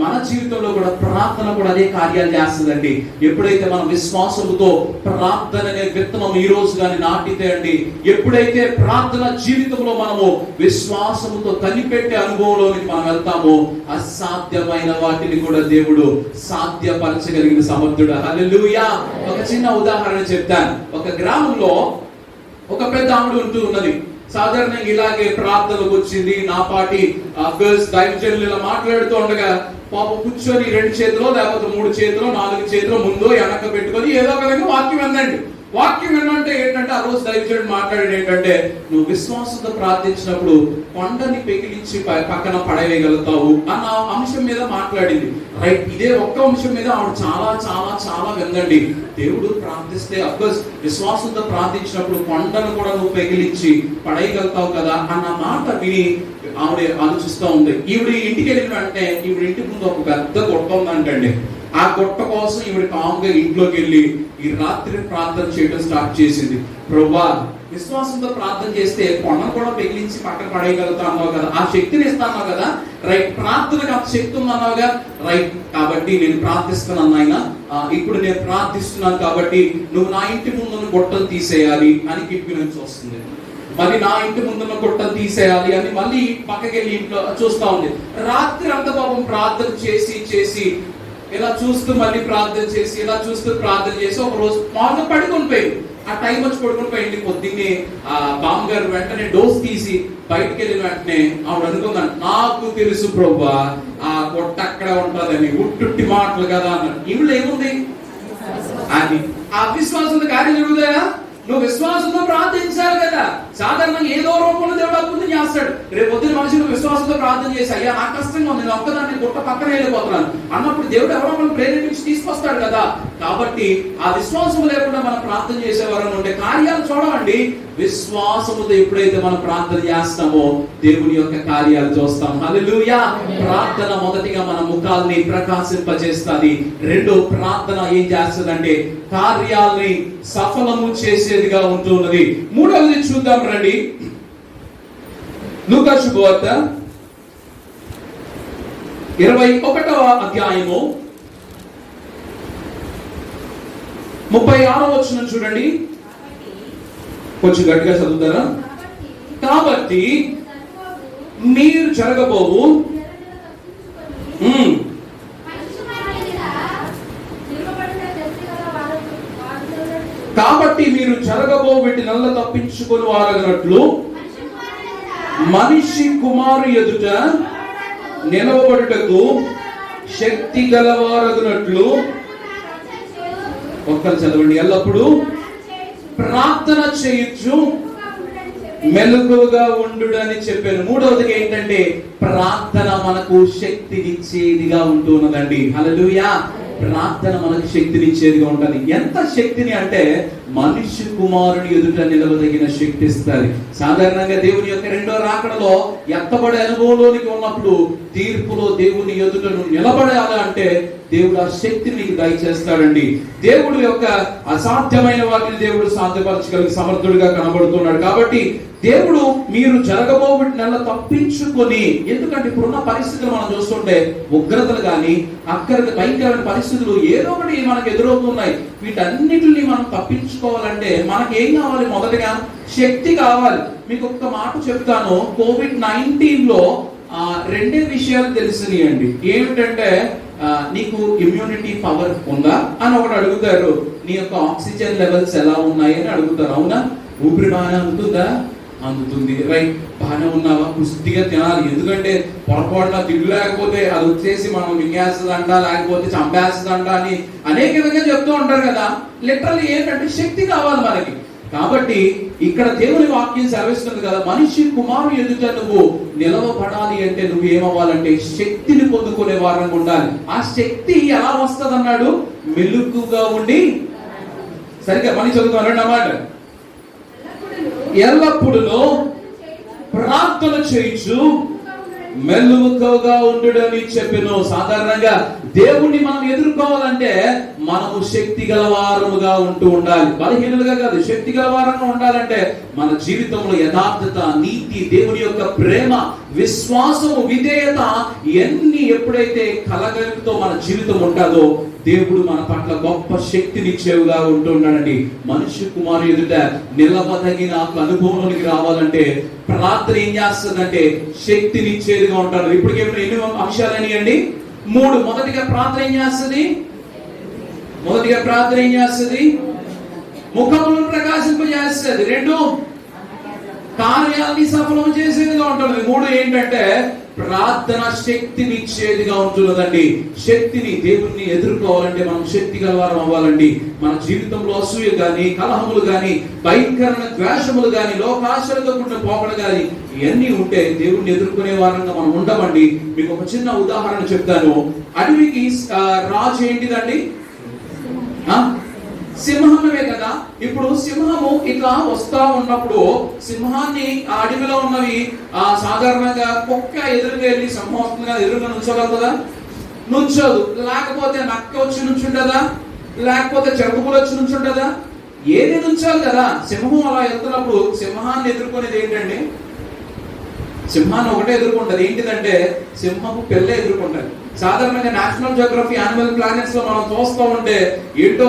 A: మన జీవితంలో కూడా ప్రార్థన కూడా అదే కార్యాలు చేస్తుందండి. ఎప్పుడైతే మనం విశ్వాసముతో ప్రార్థన అనే విత్తనం ఈ రోజు కానీ నాటితే అండి, ఎప్పుడైతే ప్రార్థన జీవితంలో మనము విశ్వాసముతో కనిపెట్టే అనుభవంలోనికి మనం వెళ్తామో అసాధ్యమైన వాటిని కూడా దేవుడు సాధ్యపరచగలిగిన సమర్థుడు. హల్లెలూయా. ఒక చిన్న ఉదాహరణ చెప్తాను. ఒక గ్రామంలో ఒక పెద్ద ఆవిడ ఉంటూ ఉన్నది. సాధారణంగా ఇలాగే ప్రార్థనకు వచ్చింది. నా పాటి దైవజనులు ఇలా మాట్లాడుతూ ఉండగా పాపం కూర్చొని 2 చేతులు, లేకపోతే 3 చేతులు, 4 చేతులు ముందు వెనక పెట్టుకొని ఏదో ఒక విధంగా వాక్యం విందండి. వాక్యం విన్నంటే ఏంటంటే, ఆ రోజు దైవజనుడు మాట్లాడేది ఏంటంటే, నువ్వు విశ్వాసంతో ప్రార్థించినప్పుడు కొండని పెకిలించి పక్కన పడవేయగలుగుతావు అన్న అంశం మీద మాట్లాడింది. రైట్, ఇదే ఒక్క అంశం మీద ఆవిడ చాలా చాలా చాలా విందండి. దేవుడు ప్రార్థిస్తే అఫ్కోర్స్ విశ్వాసంతో ప్రార్థించినప్పుడు కొండను కూడా నువ్వు పెకిలించి పడేయగలుగుతావు కదా అన్న మాట విని ఆవిడ ఆలోచిస్తూ ఉంది. ఈవిడ ఇంటికి వెళ్ళిన వెంటనే ఈవిడ ఇంటి ముందు ఒక పెద్ద గొట్ట ఉందంటండి. ఆ గొట్ట కోసం ఈవిడ కామ్గా ఇంట్లోకి వెళ్ళి ఈ రాత్రి ప్రార్థన చేయడం స్టార్ట్ చేసింది. ప్రభువా, విశ్వాసంతో ప్రార్థన చేస్తే కొండను కూడా పెగిలించి పక్కన పడేయగలుగుతా అన్నావు కదా, ఆ శక్తిని ఇస్తాన్నావు కదా. రైట్, ప్రార్థనకు అంత శక్తి ఉందన్నావుగా. రైట్, కాబట్టి నేను ప్రార్థిస్తున్నాను నాయన, ఇప్పుడు నేను ప్రార్థిస్తున్నాను కాబట్టి నువ్వు నా ఇంటి ముందున్న గొట్టలు తీసేయాలి అని కిటికీ నుంచి వస్తుంది. మరి నా ఇంటి ముందున్న గొట్టలు తీసేయాలి అని మళ్ళీ పక్కకి వెళ్ళి ఇంట్లో చూస్తా ఉంది. రాత్రి అంత పాపం ప్రార్థన చేసి చేసి ఇలా చూస్తూ మళ్ళీ ప్రార్థన చేసి ఇలా చూస్తూ ప్రార్థన చేసి ఒక రోజు మార్నింగ్ పడుకొని పోయింది. ఆ టైం వచ్చి పడుకొని పోయింది. పొద్దున్నే ఆ బామ్మ గారు వెంటనే డోస్ తీసి బయటకు వెళ్ళిన వెంటనే ఆవిడ అనుకున్నాను, నాకు తెలుసు ప్రభువా ఆ గొట్ట అక్కడ ఉంటుందని, ఉట్టుట్టి మాటలు కదా అన్నాడు. ఈవిడ ఏముంది అది ఆ విశ్వాసంతో కార్యం జరుగుతాయా? నువ్వు విశ్వాసంతో ప్రార్థించాలి కదా. సాధారణంగా ఏదో రూపంలో దేవుడు అద్భుతం చేస్తాడు. రేపు పొద్దున మనుషులు విశ్వాసంతో ప్రార్థన చేసి, అయ్యా నాకు కష్టంగా ఉంది, నేను ఒక్కదాన్ని గుట్ట పక్కన వెళ్ళిపోతున్నాను అన్నప్పుడు దేవుడు ఎవరో మనం ప్రేరేపించి తీసుకొస్తాడు కదా. కాబట్టి ఆ విశ్వాసం లేకుండా మనం ప్రార్థన చేసేవారు ఉంటే కార్యాలు చూడమండి. విశ్వాసముతో ఎప్పుడైతే మనం ప్రార్థన చేస్తామో దేవుని యొక్క కార్యాలు చూస్తాం. హల్లెలూయా. ప్రార్థన మొదటిగా మన ముఖాల్ని ప్రకాశింపజేస్తుంది. రెండో, ప్రార్థన ఏం చేస్తుందంటే కార్యాలని సఫలము చేసేదిగా ఉంటున్నది. మూడవది చూద్దాం రండి. లూకా శుభవార్త 21వ అధ్యాయము 36వ వచనం చూడండి. కొంచెం గట్టిగా చదువుతారా? కాబట్టి మీరు జరగబోవు కాబట్టి మీరు జరగబో వీటి నల్ల తప్పించుకొని వారగనట్లు మనిషి కుమారు ఎదుట నిలవబడుటకు శక్తి గలవారగునట్లు, ఒక్కరు చదవండి, ఎల్లప్పుడూ ప్రార్థన చేయొచ్చు మెలకువగా ఉండు అని చెప్పాను. మూడవదిగా ఏంటంటే ప్రార్థన మనకు శక్తినిచ్చేదిగా ఉంటున్నదండి. హల్లెలూయా. ప్రార్థన మనకు శక్తినిచ్చేదిగా ఉంటుంది. ఎంత శక్తిని అంటే మనిషి కుమారుని ఎదుట నిలవదగిన శక్తి ఇస్తుంది. సాధారణంగా దేవుని యొక్క రెండో రాకడలో ఎత్తబడే అనుభవంలోనికి ఉన్నప్పుడు తీర్పులో దేవుని ఎదుట నిలబడాలి అంటే దేవుడు ఆ శక్తిని నీకు దయచేస్తాడండి. దేవుడు యొక్క అసాధ్యమైన వాటిని దేవుడు సాధ్యపరచగలిగే సమర్థుడిగా కనబడుతున్నాడు. కాబట్టి దేవుడు మీరు జరగబోబట్టి నెల తప్పించుకొని, ఎందుకంటే ఇప్పుడున్న పరిస్థితులు మనం చూస్తుంటే ఉగ్రతలు కానీ భయంకరమైన పరిస్థితులు ఏదో ఒకటి మనకు ఎదురవుతున్నాయి. వీటన్నిటిని మనం తప్పించుకోవాలంటే మనకి ఏం కావాలి? మొదటగా శక్తి కావాలి. మీకు ఒక్క మాట చెప్తాను. COVID-19లో రెండే విషయాలు తెలిసినాయండి. ఏమిటంటే నీకు ఇమ్యూనిటీ పవర్ ఉందా అని ఒకటి అడుగుతారు. నీ యొక్క ఆక్సిజన్ లెవెల్స్ ఎలా ఉన్నాయి అని అడుగుతారు. అవునా? ఊపిరి బాగా అందుతుందా? అందుతుంది. రైట్. బాగానే ఉన్నావా? పుష్టిగా తినాలి. ఎందుకంటే పొరపాటున తిండి లేకపోతే అది వచ్చేసి మనం మింగేస్తుందంట, లేకపోతే చంపేస్తుందంట అని అనేక విధంగా చెప్తూ ఉంటారు కదా. లిటరల్లీ ఏంటంటే శక్తి కావాలి మనకి. కాబట్టి ఇక్కడ దేవుని వాక్యం సెలవిస్తుంది కదా, మనిషి కుమారుని ఎదుట నువ్వు నిలవబడాలి అంటే నువ్వు ఏమవ్వాలంటే శక్తిని పొందుకునే వారంగా ఉండాలి. ఆ శక్తి ఎలా వస్తుంది అన్నాడు? మెలకుగా ఉండి. సరిగ్గా పని చదువుతాను అన్నమాట. ఎల్లప్పుడూ ప్రార్థన చేయించు మెలకువగా ఉండుడని చెప్పెను. సాధారణంగా దేవుణ్ణి మనం ఎదుర్కోవాలంటే మనము శక్తి గలవారముగా ఉంటూ ఉండాలి. బలహీనులుగా కాదు, శక్తి గలవారంగా ఉండాలంటే మన జీవితంలో యథార్థత, నీతి, దేవుని యొక్క ప్రేమ, విశ్వాసము, విధేయత ఇవన్నీ ఎప్పుడైతే కలగలితో మన జీవితం ఉంటుందో దేవుడు మన పట్ల గొప్ప శక్తినిచ్చేవిగా ఉంటున్నాడండి. మనిషి కుమారు ఎదుట నిలవదగిన అనుభవంలోనికి రావాలంటే ప్రార్థన ఏం చేస్తుందంటే శక్తినిచ్చేదిగా ఉంటాడు. ఇప్పటికే ఎన్ని అంశాలని అండి? 3. మొదటిగా ప్రార్థన ఏం చేస్తుంది? ముఖములను ప్రకాశింపజేస్తుంది. 2 కార్యాలని సఫలం చేసేదిగా ఉంటుంది. 3 ఏంటంటే ప్రార్థన శక్తినిచ్చేదిగా ఉంటున్నదండి. శక్తిని, దేవుణ్ణి ఎదుర్కోవాలంటే మనం శక్తి గలవారం అవ్వాలండి. మన జీవితంలో అసూయ గాని, కలహములు గాని, భయంకరమైన ద్వేషములు గాని, లోకాశలతో కూడిన పోకడ గాని ఇవన్నీ ఉంటే దేవుణ్ణి ఎదుర్కొనే వారంగా మనం ఉండమండి. మీకు ఒక చిన్న ఉదాహరణ చెప్తాను. అడవికి రాజు ఏంటిదండి? సింహమే కదా. ఇప్పుడు సింహము ఇట్లా వస్తా ఉన్నప్పుడు సింహాన్ని ఆ అడవిలో ఉన్నవి సాధారణంగా కుక్క ఎదురుగా వెళ్ళి సింహం వస్తుంది కదా, ఎదురుగా నుంచోగలుగుతుందా? నుంచోదు. లేకపోతే నక్క వచ్చి నుంచుంటదా? లేకపోతే చెరుకులు వచ్చి నుంచుంటదా? ఏది నుంచోదు కదా. సింహం అలా వెళ్తున్నప్పుడు సింహాన్ని ఎదుర్కొనేది ఏంటండి? సింహాన్ని ఒకటే ఎదుర్కొంటది. ఏంటిదంటే సింహపు పిల్ల ఎదుర్కొంటది. సాధారణంగా నేషనల్ జియోగ్రఫీ యానిమల్ ప్లానెట్స్ లో మనం చూస్తూ ఉంటే ఏంటో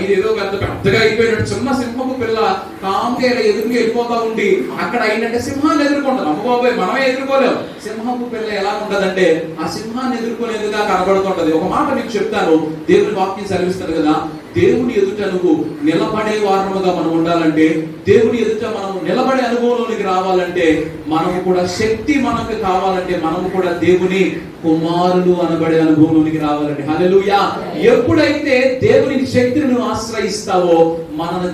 A: ఇది ఏదో పెద్దగా అయిపోయినట్టు చిన్న సింహపు పిల్ల కామ్గా ఎదురుగా వెళ్ళిపోతా ఉండి అక్కడ ఏంటంటే సింహాన్ని ఎదుర్కొంటాం. అమ్మబాబాయ్ మనమే ఎదుర్కోలేము. సింహపు పిల్ల ఎలా ఉంటదంటే ఆ సింహాన్ని ఎదుర్కొనేదిగా కనబడుతుంటది. ఒక మాట మీకు చెప్తాను. దేవుని వాక్యం సెలవిస్తారు కదా, దేవుని ఎదుట నువ్వు నిలబడే వారముగా మనం ఉండాలంటే, దేవుని ఎదుట మనం నిలబడే అనుభవంలోనికి రావాలంటే, మనము కూడా శక్తి మనకు కావాలంటే మనము కూడా దేవుని కుమారులు అనబడే అనుభవంలోనికి రావాలండి. హల్లెలూయా. ఎప్పుడైతే దేవుని శక్తిని నువ్వు ఆశ్రయిస్తావో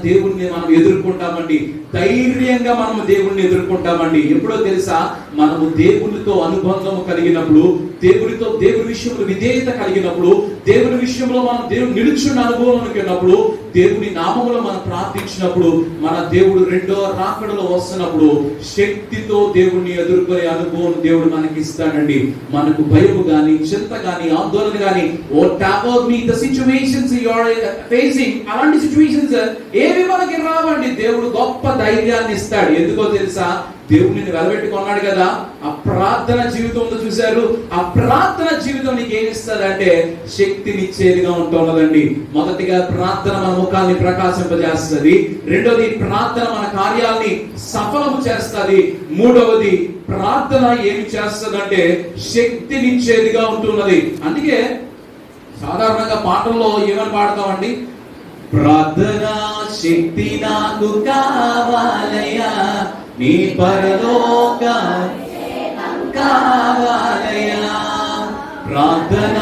A: దేవుణ్ణి మనం ఎదుర్కొంటామండి. ధైర్యంగా మనము దేవుణ్ణి ఎదుర్కొంటామండి. ఎప్పుడో తెలుసా? మనము దేవునితో అనుబంధము కలిగినప్పుడు, దేవుని విషయంలో విధేయత కలిగినప్పుడు, దేవుని విషయంలో మనం దేవుడు నిలుచున్న అనుభవంలోకి వెళ్ళినప్పుడు, దేవుని నామములో మనం ప్రార్థించినప్పుడు, మన దేవుడు రెండో రాకడలో వస్తున్నప్పుడు శక్తితో దేవుణ్ణి ఎదుర్కొనే అనుభవం దేవుడు మనకి ఇస్తాడండి. మనకు భయము గాని, చింత గాని, ఆందోళన గాని, అలాంటి సిచ్యువేషన్స్ ఏవి మనకి రావండి. దేవుడు గొప్ప ధైర్యాన్ని ఇస్తాడు. ఎందుకో తెలుసా? దేవుడిని నిలబెట్టుకున్నాడు కదా. ఆ ప్రార్థన జీవితం ఉందో చూశారు. ఆ ప్రార్థన జీవితం నీకు ఏమి ఇస్తుందంటే శక్తినిచ్చేదిగా ఉంటున్నదండి. మొదటిగా ప్రార్థన మన ముఖాన్ని ప్రకాశింపజేస్తుంది. రెండోది ప్రార్థన మన కార్యాలని సఫలము చేస్తుంది. మూడవది ప్రార్థన ఏమి చేస్తుందంటే శక్తినిచ్చేదిగా ఉంటున్నది. అందుకే సాధారణంగా పాటల్లో ఏమని పాడతామండి? ప్రార్థన శక్తి నాకు కావాలయ్యా, నీ పరలోక కావాలయ్యా. ప్రార్థన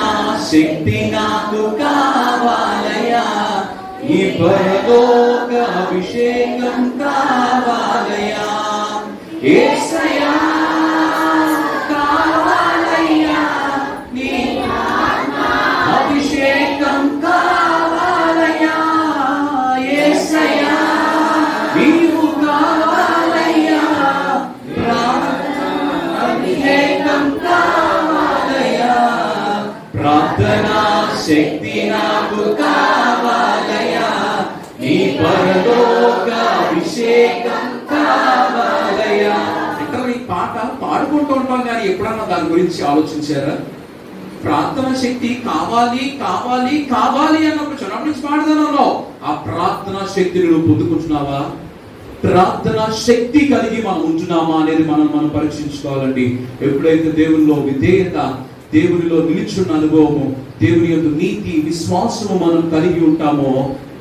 A: శక్తి నాకు కావాలయ్యా, ఈ పరలోక అభిషేకం కావాలయ్యా. యేసయ్యా కావాలయ్యా నీ అభిషేకం కావాలయ్యా యేసయ్యా నీవు కావాలయ్యా అభిషేకం కావాలయ్యా ప్రార్థనా శక్తి నాకు కావాలయ్యా నీ పరలోక అభిషేకం కావాలయ్యా. ఇక్కడ ఈ పాట పాడుకుంటూ ఉంటాం కానీ ఎప్పుడన్నా దాని గురించి ఆలోచించారా? ప్రార్థన శక్తి కావాలి కావాలి కావాలి అన్నప్పుడు చిన్నప్పటి నుంచి పాడదానంలో ఆ ప్రార్థనా శక్తిని నువ్వు పొందుకుంటున్నావా? ప్రార్థనా శక్తి కలిగి మనం ఉంటున్నామా అనేది మనం పరీక్షించుకోవాలండి. ఎప్పుడైతే దేవునిలో విధేయత, దేవునిలో నిలిచున్న అనుభవము, దేవుని యొక్క నీతి విశ్వాసము మనం కలిగి ఉంటామో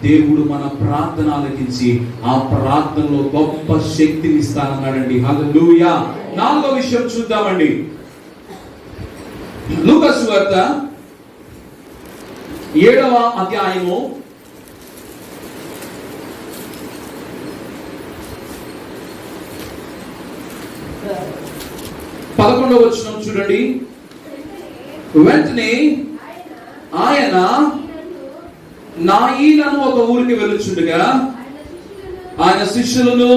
A: దేవుడు మన ప్రార్థన ఆలకించి ఆ ప్రార్థనలో గొప్ప శక్తిని ఇస్తానన్నాడండి. హల్లెలూయా. 4వ విషయం చూద్దామండి. లూకా సువార్త 7వ అధ్యాయము 11వ వచనం చూడండి. వెంటనే ఆయన నాయీలను ఒక ఊరికి వెళ్ళుచుండగా ఆయన శిష్యులను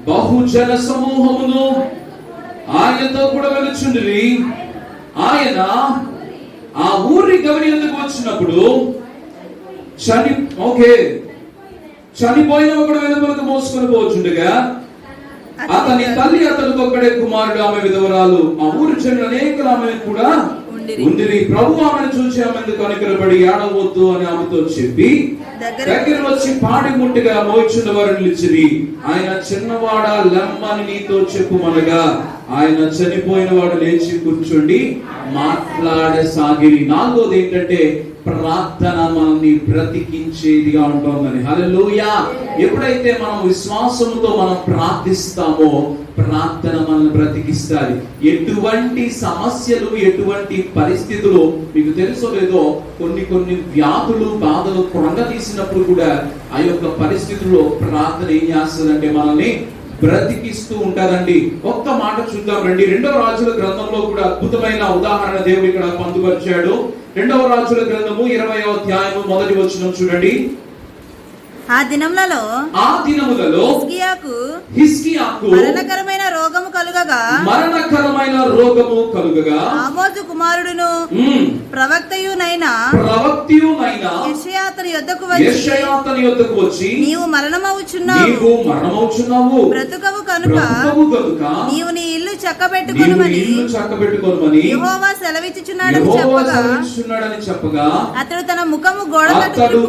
A: బహుజన సమూహమును ఆయనతో కూడా వెళ్ళుచుండిరి. ఆయన ఆ ఊరి గవిని ఎందుకు వచ్చినప్పుడు చనిపోయిన ఒకడు వెనుకలకు మోసుకొని పోచుండగా అతని తల్లి అతనికి ఒక్కడే కుమారుడు, ఆమె విధవరాలు. ఆ ఊరి చెందిన అనేకులు ఆమెను కూడా ఉండిరి. ప్రభు ఆమెను చూసి ఆమెను కనికరపడి ఏడవద్దు అని ఆమెతో చెప్పి దగ్గర వచ్చి పాడి ముట్టిగా మోయిచున్న వారు నిలిచిరి. ఆయన చిన్నవాడ లెమ్మని నీతో చెప్పుమనగా ఆయన చనిపోయిన వాడు లేచి కూర్చోండి మాట్లాడసాగిరి. 4వది ఏంటంటే ప్రార్థన మనల్ని బ్రతికించేదిగా ఉంటుందని. హల్లెలూయా. ఎప్పుడైతే మనం విశ్వాసముతో మనం ప్రార్థిస్తామో ప్రార్థన మనల్ని బ్రతికిస్తాది. ఎటువంటి సమస్యలు, ఎటువంటి పరిస్థితులు మీకు తెలుసో లేదో కొన్ని వ్యాధులు, బాధలు కృంగతీసినప్పుడు కూడా ఆ యొక్క పరిస్థితుల్లో ప్రార్థన ఏం చేస్తుందంటే మనల్ని బ్రతికిస్తూ ఉంటారండి. ఒక్క మాట చూద్దాం రండి. 2వ రాజుల గ్రంథంలో కూడా అద్భుతమైన ఉదాహరణ దేవుడు ఇక్కడ పొందుపరిచాడు. 2వ రాజుల గ్రంథము 20వ అధ్యాయము 1వ వచనం చూడండి.
B: ఆ దినములలో
A: హిజ్కియాకు
B: మరణకరమైన రోగము కలుగగా ఆమోజు కుమారుడును ప్రవక్తయునైన యెషయా అతని యొద్దకు వచ్చి నీవు మరణమవుచున్నావు, బ్రతుకవు కనుక నీవు నీ ఇల్లు చక్కబెట్టుకొనుమని యెహోవా సెలవిచ్చుచున్నాడని చెప్పగా అతడు తన ముఖము గోడ తట్టు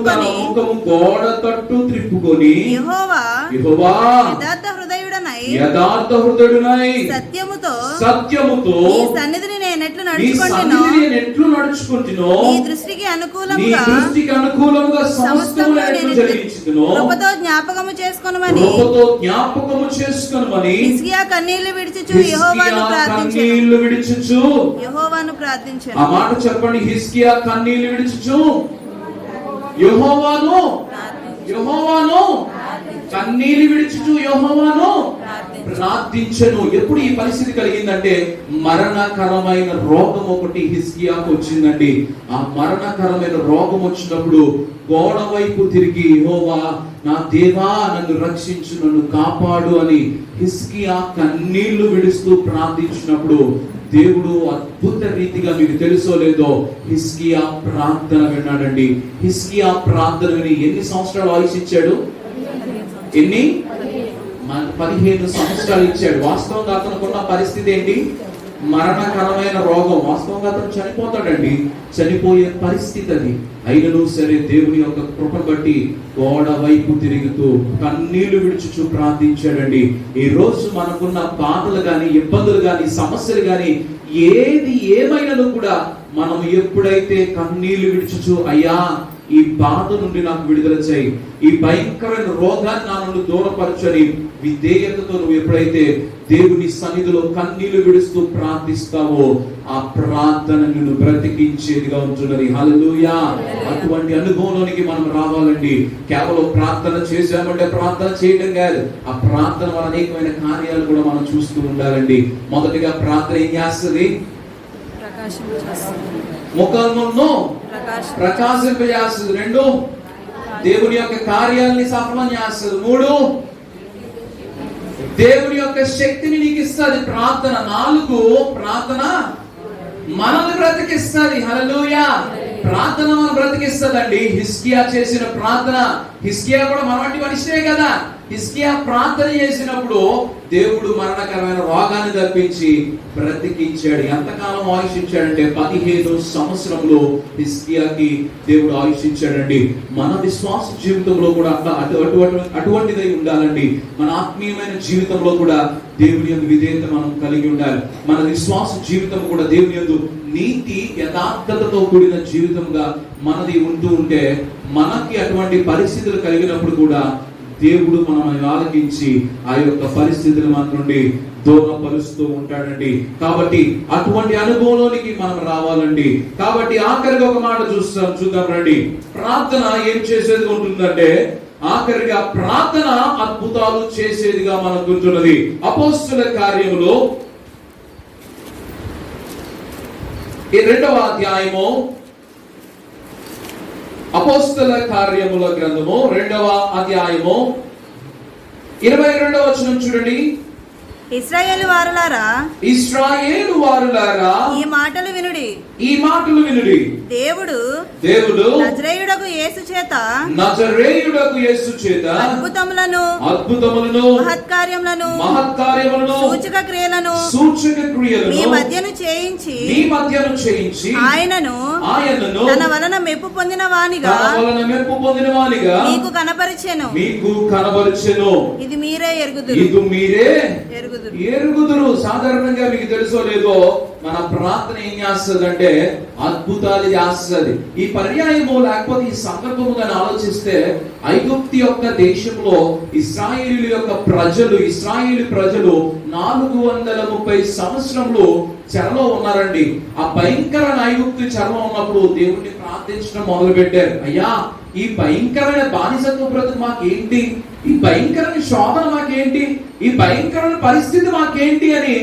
B: త్రిప్పుకొని యెహోవా యథార్థ హృదయుడనై సత్యముతో నీ సన్నిధిని నేను ఎట్లు నడుచుకుంటునో నీ దృష్టికి అనుకూలముగా సమస్తము నేను జరిగించుదును కృపతో జ్ఞాపకము చేసుకొనుమని హిజ్కియా కన్నీళ్లు విడిచుచు యెహోవాను ప్రార్థించెను.
A: ఆ మాట చెప్పండి. హిజ్కియా కన్నీళ్లు విడిచుచు యెహోవాను కన్నీళ్లు విడిచుచు యెహోవాను ప్రార్థించెను. ఎప్పుడు ఈ పరిస్థితి కలిగిందంటే మరణకరమైన రోగం ఒకటి హిజ్కియాకు వచ్చిందండి. ఆ మరణకరమైన రోగం వచ్చినప్పుడు గోడ వైపు తిరిగి యెహోవా నా దేవా నన్ను రక్షించు, నన్ను కాపాడు అని హిజ్కియా కన్నీళ్లు విడుస్తూ ప్రార్థించినప్పుడు దేవుడు అద్భుత రీతిగా, మీకు తెలుసో లేదో, హిజ్కియా ప్రార్థన విన్నాడండి. హిజ్కియా ప్రార్థన విని ఎన్ని సంవత్సరాలు ఆయుష్ ఇచ్చాడు? 15 సంవత్సరాలు ఇచ్చాడు. వాస్తవంగా అతనుకున్న పరిస్థితి ఏంటి? మరణకరమైన రోగం. వాస్తవంగా అతను చనిపోతాడండి, చనిపోయే పరిస్థితి అది. అయినను సరే దేవుని యొక్క కృపను బట్టి గోడ వైపు తిరుగుతూ కన్నీళ్లు విడుచుచు ప్రార్థించాడండి. ఈ రోజు మనకున్న బాధలు గాని, ఇబ్బందులు గాని, సమస్యలు గాని ఏది ఏమైనను కూడా మనం ఎప్పుడైతే కన్నీళ్లు విడుచుచు అయ్యా ఈ బాధ నుండి నాకు విడుదల చేయి, ఈ భయంకరమైన రోగాన్ని నా నుండి దూరపరచని విధేయతతో నువ్వు ఎప్పుడైతే దేవుని సన్నిధిలో కన్నీళ్లు విడుస్తూ ప్రార్థిస్తావో ఆ ప్రార్థన నిన్ను బ్రతికించేదిగా ఉంటున్నది. హల్లెలూయా. అటువంటి అనుభవంలోనికి మనం రావాలండి. కేవలం ప్రార్థన చేశామంటే ప్రార్థన చేయడం కాదు, ఆ ప్రార్థన వల్ల అనేకమైన కార్యాలు కూడా మనం చూస్తూ ఉండాలండి. మొదటిగా ప్రార్థన ఏం చేస్తుంది? ముఖమును ప్రకాశింపజేస్తుంది. 2, దేవుని యొక్క కార్యాలని సఫలం చేస్తుంది. 3, దేవుని యొక్క శక్తిని నీకు ఇస్తుంది ప్రార్థన. 4, ప్రార్థన మనల్ని బ్రతికిస్తుంది. హల్లెలూయా. ప్రార్థన మనం బ్రతికిస్తుందండి. హిజ్కియా చేసిన ప్రార్థన, హిజ్కియా కూడా మనవంటి మనిషే కదా. హిజ్కియా ప్రార్థన చేసినప్పుడు దేవుడు మరణకరమైన రోగాన్ని తప్పించి బ్రతికించాడు. ఎంతకాలం ఆయుష్ ఇచ్చాడంటే 15 సంవత్సరంలో హిజ్కియాకి దేవుడు ఆయుష్ ఇచ్చాడండి. మన విశ్వాస జీవితంలో కూడా అటువంటిదై ఉండాలండి. మన ఆత్మీయమైన జీవితంలో కూడా దేవుని యందు విధేయత మనం కలిగి ఉండాలి. మన విశ్వాస జీవితం కూడా దేవుని యందు నీతి యథార్థతతో కూడిన జీవితంగా మనది ఉంటూ ఉంటే మనకి అటువంటి పరిస్థితులు కలిగినప్పుడు కూడా దేవుడు మనల్ని ఆలకించి ఆ యొక్క పరిస్థితులు మన నుండి దూరపరుస్తూ ఉంటాడండి. కాబట్టి అటువంటి అనుభవంలోనికి మనం రావాలండి. కాబట్టి ఆఖరిగా ఒక మాట చూద్దాం రండి. ప్రార్థన ఏం చేసేది ఉంటుందంటే ఆఖరిగా ప్రార్థన అద్భుతాలు చేసేదిగా మనకు ఉంటున్నది. అపోస్తుల కార్యములో 2వ అధ్యాయము, అపోస్తల కార్యముల గ్రంథము 2వ అధ్యాయము 22వ వచనం చూడండి.
B: ఇశ్రాయేలు వారులారా, ఈ మాటలు వినుడి,
A: ఈ మాటలు వినుడి.
B: దేవుడు నజరేయుడకు యేసు చేత అద్భుతములను మహత్కార్యములను సూచక క్రియలను మీ మధ్యను చేయించి ఆయనను తన వలన మెప్పు పొందిన వానిగా మీకు కనపరిచెను. ఇది మీరే
A: ఎరుగుదురు. సాధారణంగా మీకు తెలుసో లేదో మన ప్రార్థన ఏం చేస్తుందంటే అద్భుతాలు చేస్తుంది. ఈ పర్యాయము లేకపోతే ఈ సందర్భము గాని ఆలోచిస్తే ఐగుప్తు యొక్క దేశంలో ఇశ్రాయేలు యొక్క ప్రజలు 430 సంవత్సరంలో చెరలో ఉన్నారండి. ఆ భయంకరమైన ఐగుప్తు చెరలో ఉన్నప్పుడు దేవుణ్ణి ప్రార్థించడం మొదలు పెట్టారు. అయ్యా, ఈ భయంకరమైన బానిసత్వ బ్రతుకు మాకేంటి, ఈ భయంకరమైన శోధన మాకేంటి, ఈ భయంకరమైన పరిస్థితి మాకేంటి అని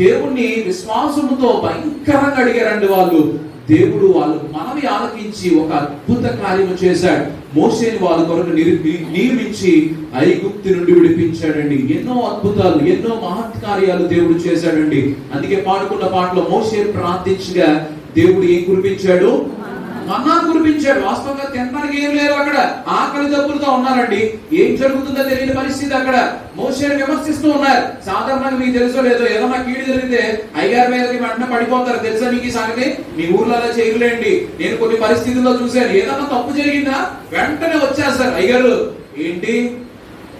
A: దేవుణ్ణి విశ్వాసముతో భయంకరంగా అడిగారండి వాళ్ళు. దేవుడు వాళ్ళు మనవి ఆలకించి ఒక అద్భుత కార్యము చేశాడు. మోషేని వాళ్ళ కొరకు నియమించి ఐగుప్తు నుండి విడిపించాడండి. ఎన్నో అద్భుతాలు, ఎన్నో మహత్ కార్యాలు దేవుడు చేశాడండి. అందుకే పాడుకున్న పాటలో మోషే ప్రార్థించగా దేవుడు ఏం కురిపించాడు? మన్నా కురిపించాడు. వాస్తవంగా తినడానికి ఏం లేదు, అక్కడ ఆకలి దప్పులతో ఉన్నారండి. ఏం జరుగుతుందో తెలియని పరిస్థితి. అక్కడ మోషేని విమర్శిస్తూ ఉన్నారు. సాధారణంగా మీకు తెలుసో లేదో, ఏదన్నా కీడు జరిగితే అయ్యారు మీదకి వెంటనే పడిపోతారు. తెలుసా మీకు ఈ సంగతి? మీ ఊర్లో అలా చేయలేండి. నేను కొన్ని పరిస్థితుల్లో చూశాను. ఏదన్నా తప్పు జరిగిందా వెంటనే వచ్చేస్తారు. అయ్యారు ఏంటి,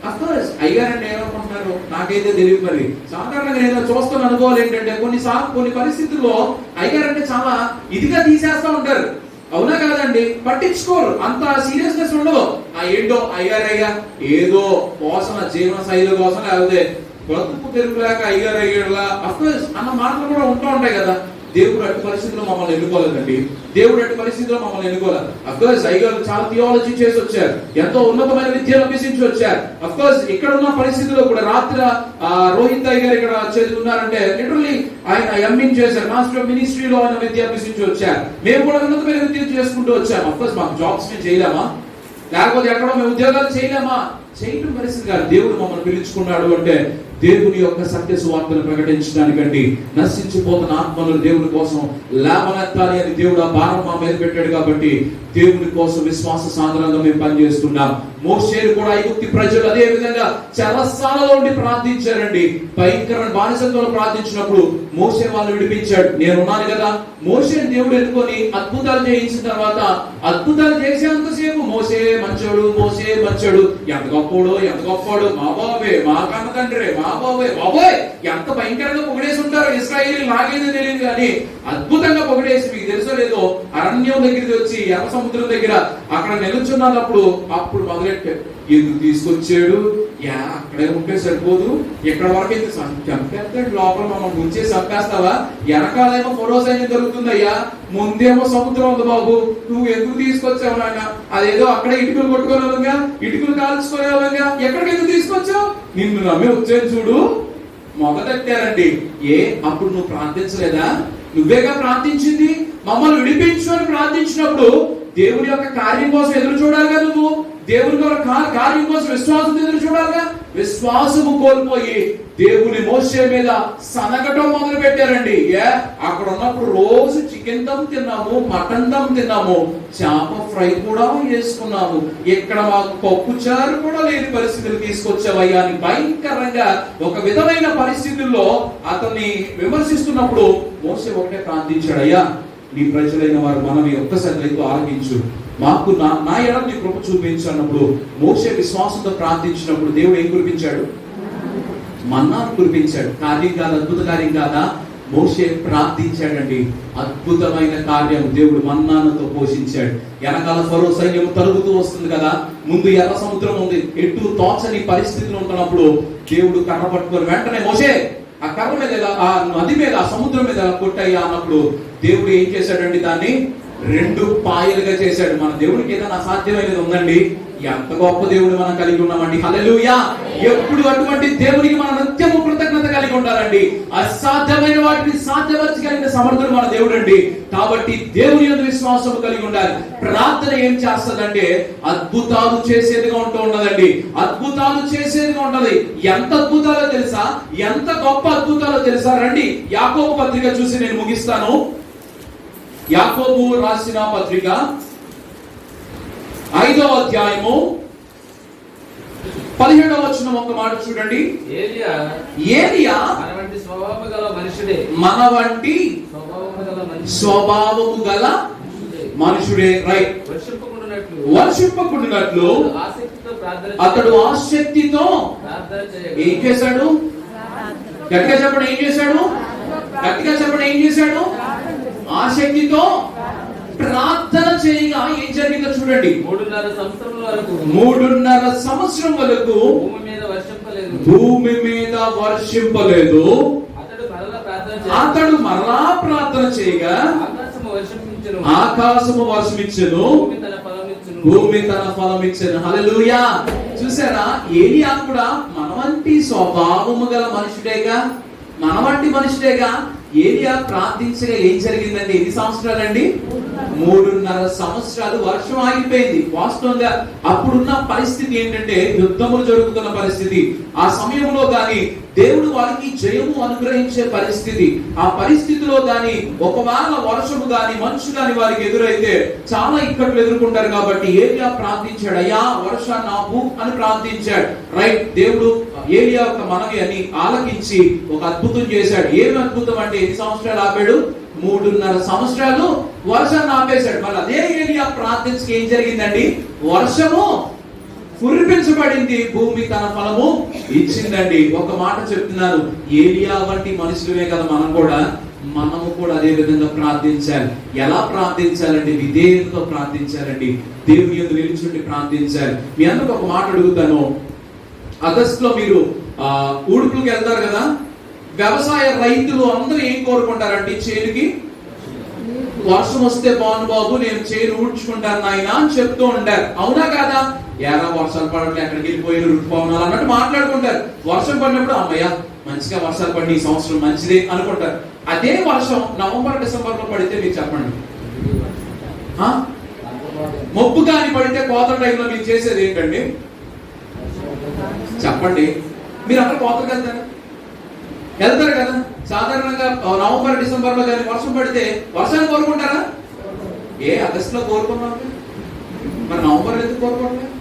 A: అఫ్కోర్స్ అయ్యారు అంటే ఏమనుకుంటున్నారు నాకైతే తెలియదు. మరి సాధారణంగా నేను చూస్తున్న అనుభవాలు ఏంటంటే కొన్ని పరిస్థితుల్లో అయ్యారంటే చాలా ఇదిగా తీసేస్తా ఉంటారు. అవునా కాదండి? పట్టించుకోరు, అంత సీరియస్నెస్ ఉండదు. ఏంటో అయ్యారయ్యా ఏదో కోసం జీవన శైలి కోసం, లేకపోతే బ్రతుకు తెరుపులేక అయ్యారయ్యాడులా అఫ్కోర్స్ అన్న మాటలు కూడా ఉంటూ ఉంటాయి కదా. దేవుడు అటు పరిస్థితుల్లో మమ్మల్ని ఎన్నుకోలేదండి. దేవుడు అటు పరిస్థితుల్లో మమ్మల్ని ఎన్నుకోలేదు. అఫ్కోర్స్ అయ్యారు చాలా థియాలజీ చేసి వచ్చారు, ఎంతో ఉన్నతమైన విద్యను అభ్యసించి వచ్చారు. అఫ్కోర్స్ ఇక్కడ ఉన్న పరిస్థితుల్లో కూడా రాత్రి రోహిత్ అయ్య గారు ఇక్కడ ఉన్నారంటే లిటరల్లీ ఆయన ఎంబిన్ చేశారు. మాస్టర్ ఆఫ్ మినిస్ట్రీలో ఆయన విద్య అభ్యసించి వచ్చారు. మేము కూడా ఉన్నతమైన విద్య చేసుకుంటూ వచ్చాము. అఫ్కోర్స్ మాకు జాబ్స్ మేము చేయలేమా, లేకపోతే ఎక్కడో మేము ఉద్యోగాలు చేయలేమా? చేయటం పరిస్థితి కాదు. దేవుడు మమ్మల్ని పిలుచుకున్నాడు అంటే దేవుని యొక్క సత్య సువార్తను ప్రకటించడానికండి. నశించిపోతున్న ఆత్మలను దేవుని కోసం లేవనెత్తాలి అని దేవుడు ఆ భారం మా మీద పెట్టాడు. కాబట్టి దేవుని కోసం విశ్వాస సాధనంగా మేము పనిచేస్తున్నాం. మోషేను కూడా ఐగుప్తు ప్రజలు అదే విధంగా చెరసాలలో ఉండి ప్రార్థించారండి. భయంకరమైన బానిసత్వంలో ప్రార్థించినప్పుడు మోషే వాళ్ళు విడిపించాడు. నేనున్నాను కదా. మోషేని దేవుడు ఎన్నుకొని అద్భుతాలు చేయించిన తర్వాత అద్భుతాలు చేసేంతసేపు మోషే మంచోడు, మోషే మంచోడు, ఎంత గొప్ప గొప్పోడు, ఎంత గొప్పోడు, మా బాబే, మా కన్న తండ్రి, మా బాబోయ్ బాబోయ్ ఎంత భయంకరంగా పొగిడేసి ఉంటారు. ఇశ్రాయేలీయులు నాకేదో తెలియదు కానీ అద్భుతంగా పొగిడేసి, మీకు తెలుసో లేదో అరణ్యం దగ్గరికి వచ్చి ఎర్ర సముద్రం దగ్గర అక్కడ నిలుచున్నప్పుడు అప్పుడు మొదలెట్టాడు. ఎందుకు తీసుకొచ్చాడు, అక్కడే ఉంటే సరిపోదు, ఎక్కడ వరకు అయితే చంపేస్తాడు, లోపల మమ్మల్ని ముంచే చంపేస్తావా, వెనకాలేమో ఫరో సైన్యం దొరుకుతుందయ్యా, ముందేమో సముద్రం ఉంది బాబు, నువ్వు ఎందుకు తీసుకొచ్చావు నాయన, అదేదో అక్కడే ఇటుకలు కొట్టుకోలేవుగా, ఇటుకలు కాల్చుకోలేవుగా, ఎక్కడికి ఎందుకు తీసుకొచ్చావు, నిన్ను నమ్మి వచ్చాను చూడు మొదలెట్టారండి. అప్పుడు నువ్వు ప్రార్థించలేదా, నువ్వేగా ప్రార్థించింది, మమ్మల్ని విడిపించు అని ప్రార్థించినప్పుడు దేవుడి యొక్క కార్యం కోసం ఎదురు చూడాలిగా, నువ్వు దేవుని కార్యం కోసం విశ్వాసం ఎదురు చూడాలిగా. విశ్వాసము కోల్పోయి దేవుని మోషే మీద సనగటం మొదలు పెట్టారండి. అక్కడ ఉన్నప్పుడు రోజు చికెన్ దమ్ తిన్నాము, మటన్ దమ్ తిన్నాము, చేప ఫ్రై కూడా చేసుకున్నాము, ఇక్కడ మాకు పప్పు చారు కూడా లేని పరిస్థితులు తీసుకొచ్చావయ్యా అని భయంకరంగా ఒక విధమైన పరిస్థితుల్లో అతన్ని విమర్శిస్తున్నప్పుడు మోషే ఒకటే ప్రార్థించాడు, అయ్యా నీ ప్రజలైన వారు మనవి ఒక్కసారి రైతు ఆలకించు, మాకు నా ఎడల నీ కృప చూపించు అన్నప్పుడు మోషే విశ్వాసంతో ప్రార్థించినప్పుడు దేవుడు ఏం కురిపించాడు, మన్నాను కురిపించాడు. కార్యం కాదు, అద్భుత కార్యం కాదా, మోషే ప్రార్థించాడండి, అద్భుతమైన కార్యం దేవుడు మన్నానుతో పోషించాడు. వెనకాల ఫరో సైన్యం తరుగుతూ వస్తుంది కదా, ముందు ఎర్ర సముద్రం ఉంది, ఎటు తోచని పరిస్థితులు ఉంటున్నప్పుడు దేవుడు కర్ర పట్టుకొని వెంటనే మోషే ఆ కర్ర మీద ఆ నది మీద ఆ సముద్రం మీద కొట్టయ్యా అన్నప్పుడు దేవుడు ఏం చేశాడండి, దాన్ని 2 పాయలుగా చేశాడు. మన దేవుడికి ఏదైనా అసాధ్యమైనది ఉందండి, ఎంత గొప్ప దేవుడు మనం కలిగి ఉన్నామండి. హల్లెలూయా. ఎప్పుడు అటువంటి దేవునికి మన నిత్యము కృతజ్ఞత కలిగి ఉండాలండి. అసాధ్యమైన వాటిని సాధ్యపరచగలిగిన సమర్థుడు మన దేవుడు అండి. కాబట్టి దేవుని యందు విశ్వాసం కలిగి ఉండాలి. ప్రార్థన ఏం చేస్తదంటే అద్భుతాలు చేసేదిగా ఉంటూ ఉన్నదండి, అద్భుతాలు చేసేదిగా ఉంటది. ఎంత అద్భుతాలో తెలుసా, ఎంత గొప్ప అద్భుతాలో తెలుసా, రండి యాకోబు పత్రిక చూసి నేను ముగిస్తాను. యాకోబు రాసిన పత్రిక 5వ అధ్యాయము 17వ వచనం ఒక మాట చూడండి. ఏలియా మన వంటి స్వభావము గల మనుషుడే, రైట్, వర్షింపకుండునట్లు అతడు ఆసక్తితో ఏం చేశాడు, గట్టిగా చెప్పండి, ఏం చేశాడు, గట్టిగా చెప్పండి, ఏం చేశాడు, ఆసక్తితో ప్రార్థన చేయగా ఏం జరిగిందో చూడండి. 3.5 సంవత్సరం వరకు భూమి మీద వర్షింపలేదు. అతడు మరలా ప్రార్థన చేయగా ఆకాశము వర్షమిచ్చెను, భూమి తన ఫలం ఇచ్చెను. హల్లెలూయా. చూసారా, ఏలియా కూడా మన వంటి స్వభావము గల మనుషుడేగా, మన వంటి మనుషుడేగా. ఏలియా ప్రార్థించగా ఏం జరిగిందండి, ఎన్ని సంవత్సరాలండి, 3.5 సంవత్సరాలు వర్షం ఆగిపోయింది. వాస్తవంగా అప్పుడున్న పరిస్థితి ఏంటంటే యుద్ధములు జరుగుతున్న పరిస్థితి. ఆ సమయంలో గాని దేవుడు వారికి జయము అనుగ్రహించే పరిస్థితి. ఆ పరిస్థితిలో గాని ఒకవేళ వర్షము గాని మంచు గాని వారికి ఎదురైతే చాలా ఇక్కట్లు ఎదుర్కొంటారు. కాబట్టి ఏలియా ప్రార్థించాడు, అయ్యా వర్షాన్ని ఆపు అని ప్రార్థించాడు. రైట్, దేవుడు ఏలియా యొక్క మనవి అని ఆలకించి ఒక అద్భుతం చేశాడు. ఏమి అద్భుతం అంటే ఎన్ని సంవత్సరాలు ఆపాడు, 3.5 సంవత్సరాలు వర్షాన్ని ఆపేశాడు. మళ్ళీ అదే ఏలియా ప్రార్థించి ఏం జరిగిందండి, వర్షము కురిపించబడింది, భూమి తన ఫలము ఇచ్చిందండి. ఒక మాట చెప్తున్నాను, ఏలియా వంటి మనుషులమే కదా మనము కూడా అదే విధంగా ప్రార్థించాలి. ఎలా ప్రార్థించాలండి, విధేయతతో ప్రార్థించాలండి, దేవుని యందు నిలిచుండి ప్రార్థించాలి. మీ అందరికి ఒక మాట అడుగుతాను. ఆగస్టులో మీరు ఊడుపులకు వెళ్తారు కదా, వ్యవసాయ రైతులు అందరూ ఏం కోరుకుంటారంటే చేనుకి వర్షం వస్తే బాను బాబు, నేను చేను ఊడ్చుకుంటాను నాయన అని చెప్తూ ఉంటారు. అవునా కాదా? ఏరా వర్షాలు పడట్లే, ఎక్కడికి వెళ్ళిపోయారు ఋతుపవనాలు అన్నట్టు మాట్లాడుకుంటారు. వర్షం పడినప్పుడు అమ్మయ్య మంచిగా వర్షాలు పడి ఈ సంవత్సరం మంచిదే అనుకుంటారు. అదే వర్షం నవంబర్ డిసెంబర్ లో పడితే మీరు చెప్పండి, మొప్పు కానీ పడితే కోత టైంలో మీరు చేసేది ఏంటండి చెప్పండి. మీరు అక్కడ కోతకు వెళ్తారు కదా, సాధారణంగా నవంబర్ డిసెంబర్ లో కానీ వర్షం పడితే వర్షాన్ని కోరుకుంటారా? ఆగస్టు లో కోరుకున్నాం, మరి నవంబర్ ఎందుకు కోరుకోవట్లేదు?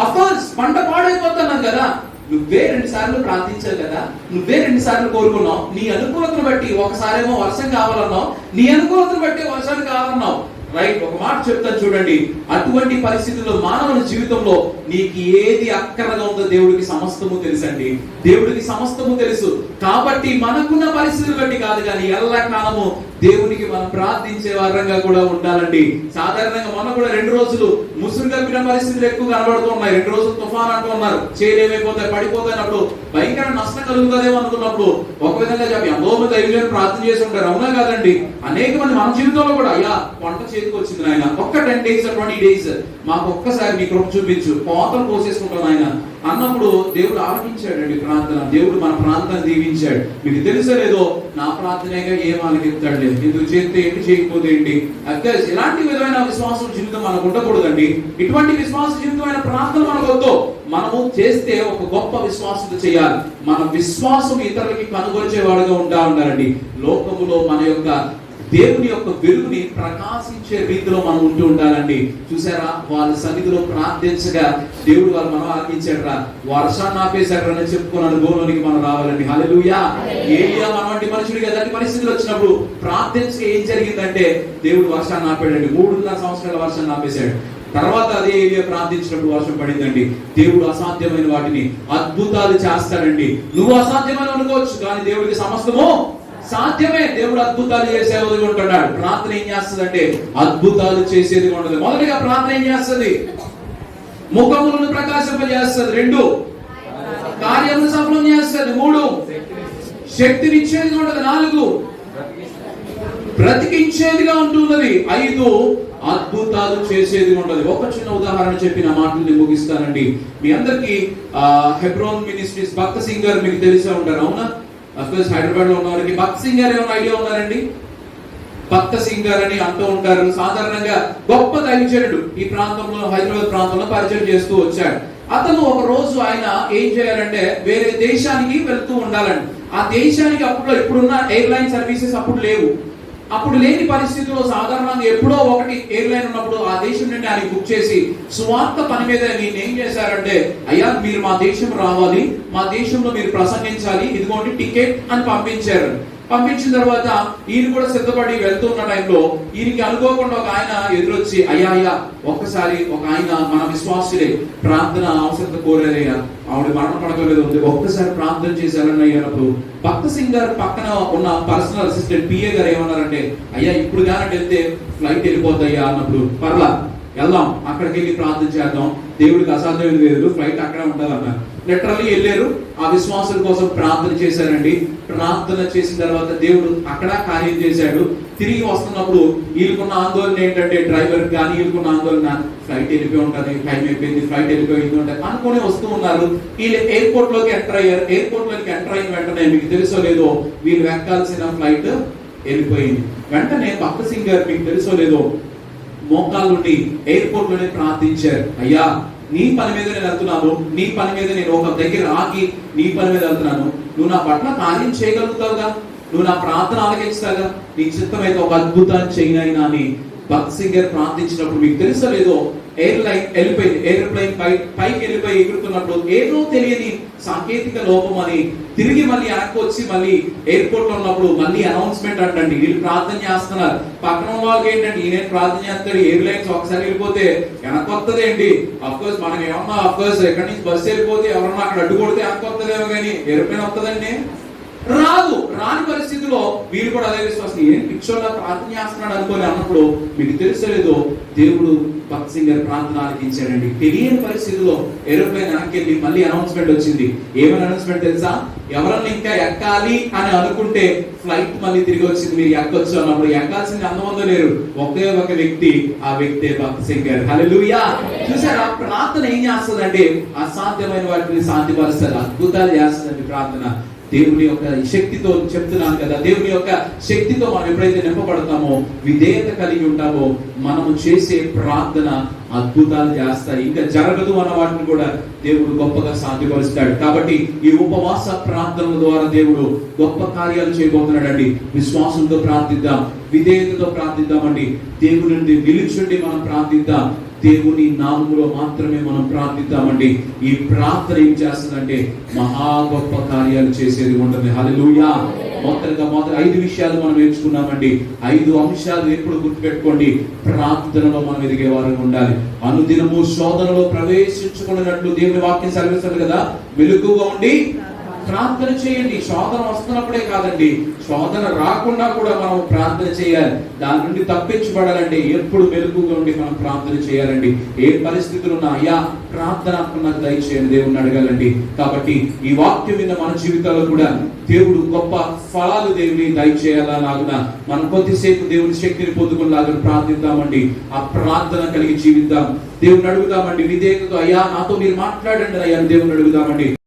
A: అఫ్కోర్స్ పంట పాడైపోతున్నాం కదా, నువ్వే 2 సార్లు ప్రార్థించావు కదా, నువ్వే 2 సార్లు కోరుకున్నావు. నీ అనుకూలతను బట్టి ఒకసారేమో వర్షం కావాలన్నావు, నీ అనుకూలతను బట్టి వర్షాన్ని కావాలన్నావు. రైట్, ఒక మాట చెప్తాను చూడండి. అటువంటి పరిస్థితుల్లో మానవుని జీవితంలో నీకు ఏది అక్కరగా ఉందో దేవుడికి సమస్తము తెలుసండి. దేవుడికి సమస్తము తెలుసు. కాబట్టి మనకున్న పరిస్థితులు బట్టి కాదు కానీ ఎల్లకాలము దేవునికి మనం ప్రార్థించే వారంగా కూడా ఉండాలండి. సాధారణంగా మొన్న కూడా 2 రోజులు ముసురు కప్పిన పరిస్థితులు ఎక్కువ కనబడుతూ ఉన్నాయి. 2 రోజులు తుఫాన్ అంటూ ఉన్నారు. చేయలేమైపోతాయి, పడిపోతాయినప్పుడు భయంకర నష్టం కలుగుతుందేమో అనుకున్నప్పుడు ఒక విధంగా చెప్పి ఎంతో మంది దైవజనులు ప్రార్థన చేసి ఉంటారు. అవునా కాదండి? అనేక మంది మన జీవితంలో కూడా అయ్యా పంట చేతికి వచ్చింది నాయన, ఒక్క 10 days 20 days మాకు ఒక్కసారి మీ కృప చూపించు, కోతలు కోసేసుకుంటాం ఆయన అన్నప్పుడు దేవుడు ఆలకించాడండి ప్రార్థన. దేవుడు మన ప్రాంతాన్ని దీవించాడు. మీకు తెలుసో లేదో, నా ప్రార్థనగా ఏం ఆలకిస్తాడు లేదు. ఎందుకు చేస్తే ఏంటి, చేయకపోతే ఏంటి. ఇలాంటి విధమైన విశ్వాసం జీవితం మనకు ఉండకూడదండి. ఇటువంటి విశ్వాస జీవితమైన ప్రార్థన మనకు వద్దు. మనము చేస్తే ఒక గొప్ప విశ్వాసంతో చేయాలి. మన విశ్వాసం ఇతరులకి కనుగొల్చేవాడుగా ఉండాలండి. లోకములో మన యొక్క దేవుని యొక్క వెలుగుని ప్రకాశించే రీతిలో మనం ఉంటూ ఉండాలండి. చూసారా, వాళ్ళ సన్నిధిలో ప్రార్థించగా దేవుడు వాళ్ళు మనం ఆలకించాడరా, వర్షాన్ని ఆపేశాడు అని చెప్పుకున్న అనుభవంలోనికి మనం రావాలండి. హల్లెలూయా. ఏలియా మనవంటి మనుషుడిగా దాని పరిస్థితులు వచ్చినప్పుడు ప్రార్థించగా ఏం జరిగిందంటే దేవుడు వర్షాన్ని ఆపాడండి. 3.5 సంవత్సరాల వర్షాన్ని ఆపేశాడు. తర్వాత అదే ఏలియా ప్రార్థించినప్పుడు వర్షం పడిందండి. దేవుడు అసాధ్యమైన వాటిని అద్భుతాలు చేస్తాడండి. నువ్వు అసాధ్యమని అనుకోవచ్చు కానీ దేవుడికి సమస్తము సాధ్యమే. దేవుడు అద్భుతాలు చేసేది ఉంటున్నాడు. ప్రార్థన ఏం చేస్తుందంటే అద్భుతాలు చేసేది ఉండదు. మొదటిగా ప్రార్థన ఏం చేస్తుంది? ముఖములను ప్రకాశింపజేస్తుంది. 2 కార్యములను సఫలం చేస్తుంది. 3 శక్తినిచ్చేది ఉండదు. 4 బ్రతికించేదిగా ఉంటున్నది. 5 అద్భుతాలు చేసేది ఉండదు. ఒక చిన్న ఉదాహరణ చెప్పి నా మాటల్ని ముగిస్తానండి. మీ అందరికి హెబ్రోన్ మినిస్ట్రీస్ భక్త సింగ్ గారు మీకు తెలిసే ఉంటారు. అవునా? అఫ్కోర్స్ హైదరాబాద్ లో ఉన్న వారికి భక్త సింగ్ గారు ఏమైనా ఐడియా ఉన్నారండి? భక్త సింగ్ గారు అని అంటూ ఉంటారు. సాధారణంగా గొప్ప దైవజనుడు. ఈ ప్రాంతంలో, హైదరాబాద్ ప్రాంతంలో పరిచయం చేస్తూ వచ్చాడు. అతను ఒక రోజు ఆయన ఏం చేయాలంటే వేరే దేశానికి వెళ్తూ ఉండాలండి. ఆ దేశానికి ఇప్పుడున్న ఎయిర్లైన్ సర్వీసెస్ అప్పుడు లేవు. అప్పుడు లేని పరిస్థితుల్లో సాధారణంగా ఎప్పుడో ఒకటి ఎయిర్లైన్ ఉన్నప్పుడు ఆ దేశం నుండి ఆయన బుక్ చేసి సువార్త పని మీద నేను ఏం చేశారంటే, అయ్యా మీరు మా దేశం రావాలి, మా దేశంలో మీరు ప్రసంగించాలి, ఇదిగోండి టికెట్ అని పంపించారు. పంపించిన తర్వాత ఈయన కూడా సిద్ధపడి వెళ్తున్న టైంలో ఈయనకి అనుకోకుండా ఒక ఆయన ఎదురొచ్చి, అయ్యా ఒక్కసారి ఒక ఆయన మన విశ్వాసులే ప్రార్థన అవసరత కోరారయ్యా, ఆవిడ మరణ పడకలేదు ఉంది, ఒక్కసారి ప్రార్థన చేశారని అన్నప్పుడు భక్త సింగ్ గారు పక్కన ఉన్న పర్సనల్ అసిస్టెంట్ పిఏ గారు ఏమన్నారంటే, అయ్యా ఇప్పుడు కానీ వెళ్తే ఫ్లైట్ వెళ్ళిపోతాయ్యా అన్నప్పుడు, పర్లా వెళ్దాం, అక్కడికి వెళ్ళి ప్రార్థన చేద్దాం, దేవుడికి అసాధ్యం లేదు, ఫ్లైట్ అక్కడే ఉంటుంది అన్నారు. లిటరల్లీ వెళ్ళారు. ఆ విశ్వాసుల కోసం ప్రార్థన చేశారండి. ప్రార్థన చేసిన తర్వాత దేవుడు అక్కడ కార్యం చేశాడు. తిరిగి వస్తున్నప్పుడు వీళ్ళకున్న ఆందోళన ఏంటంటే, డ్రైవర్ కానీ వీళ్ళకున్న ఆందోళన, ఫ్లైట్ వెళ్ళిపోయి ఉంటుంది, టైం అయిపోయింది, ఫ్లైట్ వెళ్ళిపోయింది ఉంటుంది అనుకుని వస్తూ ఉన్నారు. వీళ్ళు ఎయిర్పోర్ట్ లోకి ఎంటర్ అయ్యారు. ఎయిర్పోర్ట్ లోకి ఎంటర్ అయిన వెంటనే మీకు తెలుసో లేదో వీళ్ళు ఎక్కాల్సిన ఫ్లైట్ వెళ్ళిపోయింది. వెంటనే భక్త సింగ్ గారు మీకు తెలుసో లేదో మోకాళ్ళ నుండి ఎయిర్పోర్ట్ లోనే ప్రార్థించారు, అయ్యా నీ పని మీద నేను వెళ్తున్నాను, నీ పని మీద నేను ఒక దగ్గర ఆగి నీ పని మీద వెళ్తున్నాను, నువ్వు నా పట్ల కార్యం చేయగలుగుతావుగా, నువ్వు నా ప్రార్థన ఆలకిస్తావుగా, నీ చిత్తమైతే ఒక అద్భుతాన్ని చేయనైనా అని భక్త సింగ్ గారు ప్రార్థించినప్పుడు మీకు తెలుసో లేదో ఎయిర్ప్లైన్ పైకి వెళ్ళిపోయి ఎగురుతున్నప్పుడు ఏదో తెలియని సాంకేతిక లోపం అని తిరిగి మళ్ళీ వెనక్కి వచ్చి మళ్ళీ ఎయిర్పోర్ట్ లో ఉన్నప్పుడు మళ్ళీ అనౌన్స్మెంట్ అంటండి, వీళ్ళు ప్రార్థన చేస్తున్నారు. పక్కన వాళ్ళకి ఏంటంటే ఈయన ప్రార్థన చేస్తాడు, ఎయిర్లైన్స్ ఒకసారి వెళ్ళిపోతే వెనక్కి వస్తుంది ఏంటి, అఫ్కోర్స్ మనం ఏమన్నా అఫ్కోర్స్ ఎక్కడి నుంచి బస్సు వెళ్ళిపోతే ఎవరన్నా అక్కడ అడ్డు కొడితే వెనక్కి వస్తుందేమో కానీ ఎయిర్ప్లైన్ వస్తుందండి, రాదు. రాని పరిస్థితిలో వీళ్ళు కూడా అదే విశ్వాసం, ఏం పిచ్చోళ్ళ ప్రార్థన చేస్తున్నాడు అనుకోని అన్నప్పుడు మీకు తెలుసలేదో దేవుడు భక్త సింగ్ గారి ప్రార్థన ఆలకించాడండి. తెలియని పరిస్థితిలో ఏరోప్లేన్ వెనక్కి వెళ్ళి మళ్ళీ అనౌన్స్మెంట్ వచ్చింది. ఏమని అనౌన్స్మెంట్ తెలుసా? ఎవరన్నా ఇంకా ఎక్కాలి అని అనుకుంటే ఫ్లైట్ మళ్ళీ తిరిగి వచ్చింది, మీరు ఎక్కొచ్చు అన్నప్పుడు ఎక్కాల్సింది అంతమంది లేరు, ఒకే ఒక వ్యక్తి, ఆ వ్యక్తే భక్త సింగ్ గారు. హల్లెలూయా. చూసారా, ప్రార్థన ఏం చేస్తుందంటే అసాధ్యమైన వాటిని సాధ్యపరుస్తుంది, అద్భుతాలు చేస్తుందండి ప్రార్థన. దేవుని యొక్క శక్తితో చెప్తున్నాను కదా, దేవుని యొక్క శక్తితో మనం ఎప్పుడైతే నింపబడతామో, విధేయత కలిగి ఉంటామో, మనము చేసే ప్రార్థన అద్భుతాలు చేస్తాయి. ఇంకా జరగదు అన్న వాటిని కూడా దేవుడు గొప్పగా సాధ్యపరుస్తాడు. కాబట్టి ఈ ఉపవాస ప్రార్థనల ద్వారా దేవుడు గొప్ప కార్యాలు చేయబోతున్నాడండి. విశ్వాసంతో ప్రార్థిద్దాం, విధేయతతో ప్రార్థిద్దామండి. దేవుని నుండి నిలుచుండి మనం ప్రార్థిద్దాం. దేవుని నామములో మాత్రమే మనం ప్రార్థిద్దామండి. ఈ ప్రార్థన ఏం చేస్తుందంటే మహా గొప్ప కార్యాలు చేసేది ఉంటుంది. హల్లెలూయా. మొదటగా 5 విషయాలు మనం నేర్చుకున్నామండి. 5 అంశాలు ఎప్పుడు గుర్తుపెట్టుకోండి. ప్రార్థనలో మనం ఎదిగేవారు ఉండాలి. అనుదినము శోధనలో ప్రవేశించుకున్నట్లు దేవుని వాక్యం సెలవిస్తుంది కదా, మెలకువగా ఉండి ప్రార్థన చేయండి. శోధన వస్తున్నప్పుడే కాదండి, శోధన రాకుండా కూడా మనం ప్రార్థన చేయాలి. దాని నుండి తప్పించబడాలంటే ఎప్పుడు మెలకుగా ఉండి మనం ప్రార్థన చేయాలండి. ఏ పరిస్థితులు ఉన్నా అయ్యా ప్రార్థన నాకు దయచేయండి దేవుణ్ణి అడగాలండి. కాబట్టి ఈ వాక్యం మీద మన జీవితాల్లో కూడా దేవుడు గొప్ప ఫలాలు దేవుని దయచేయాలలాగున మనం కొద్దిసేపు దేవుని శక్తిని పొందుకునేలాగా ప్రార్థిద్దామండి. ఆ ప్రార్థన కలిగి జీవిద్దాం. దేవుని అడుగుదామండి విధేయతతో, అయ్యా నాతో మీరు మాట్లాడండి అయ్యా దేవుని అడుగుదామండి.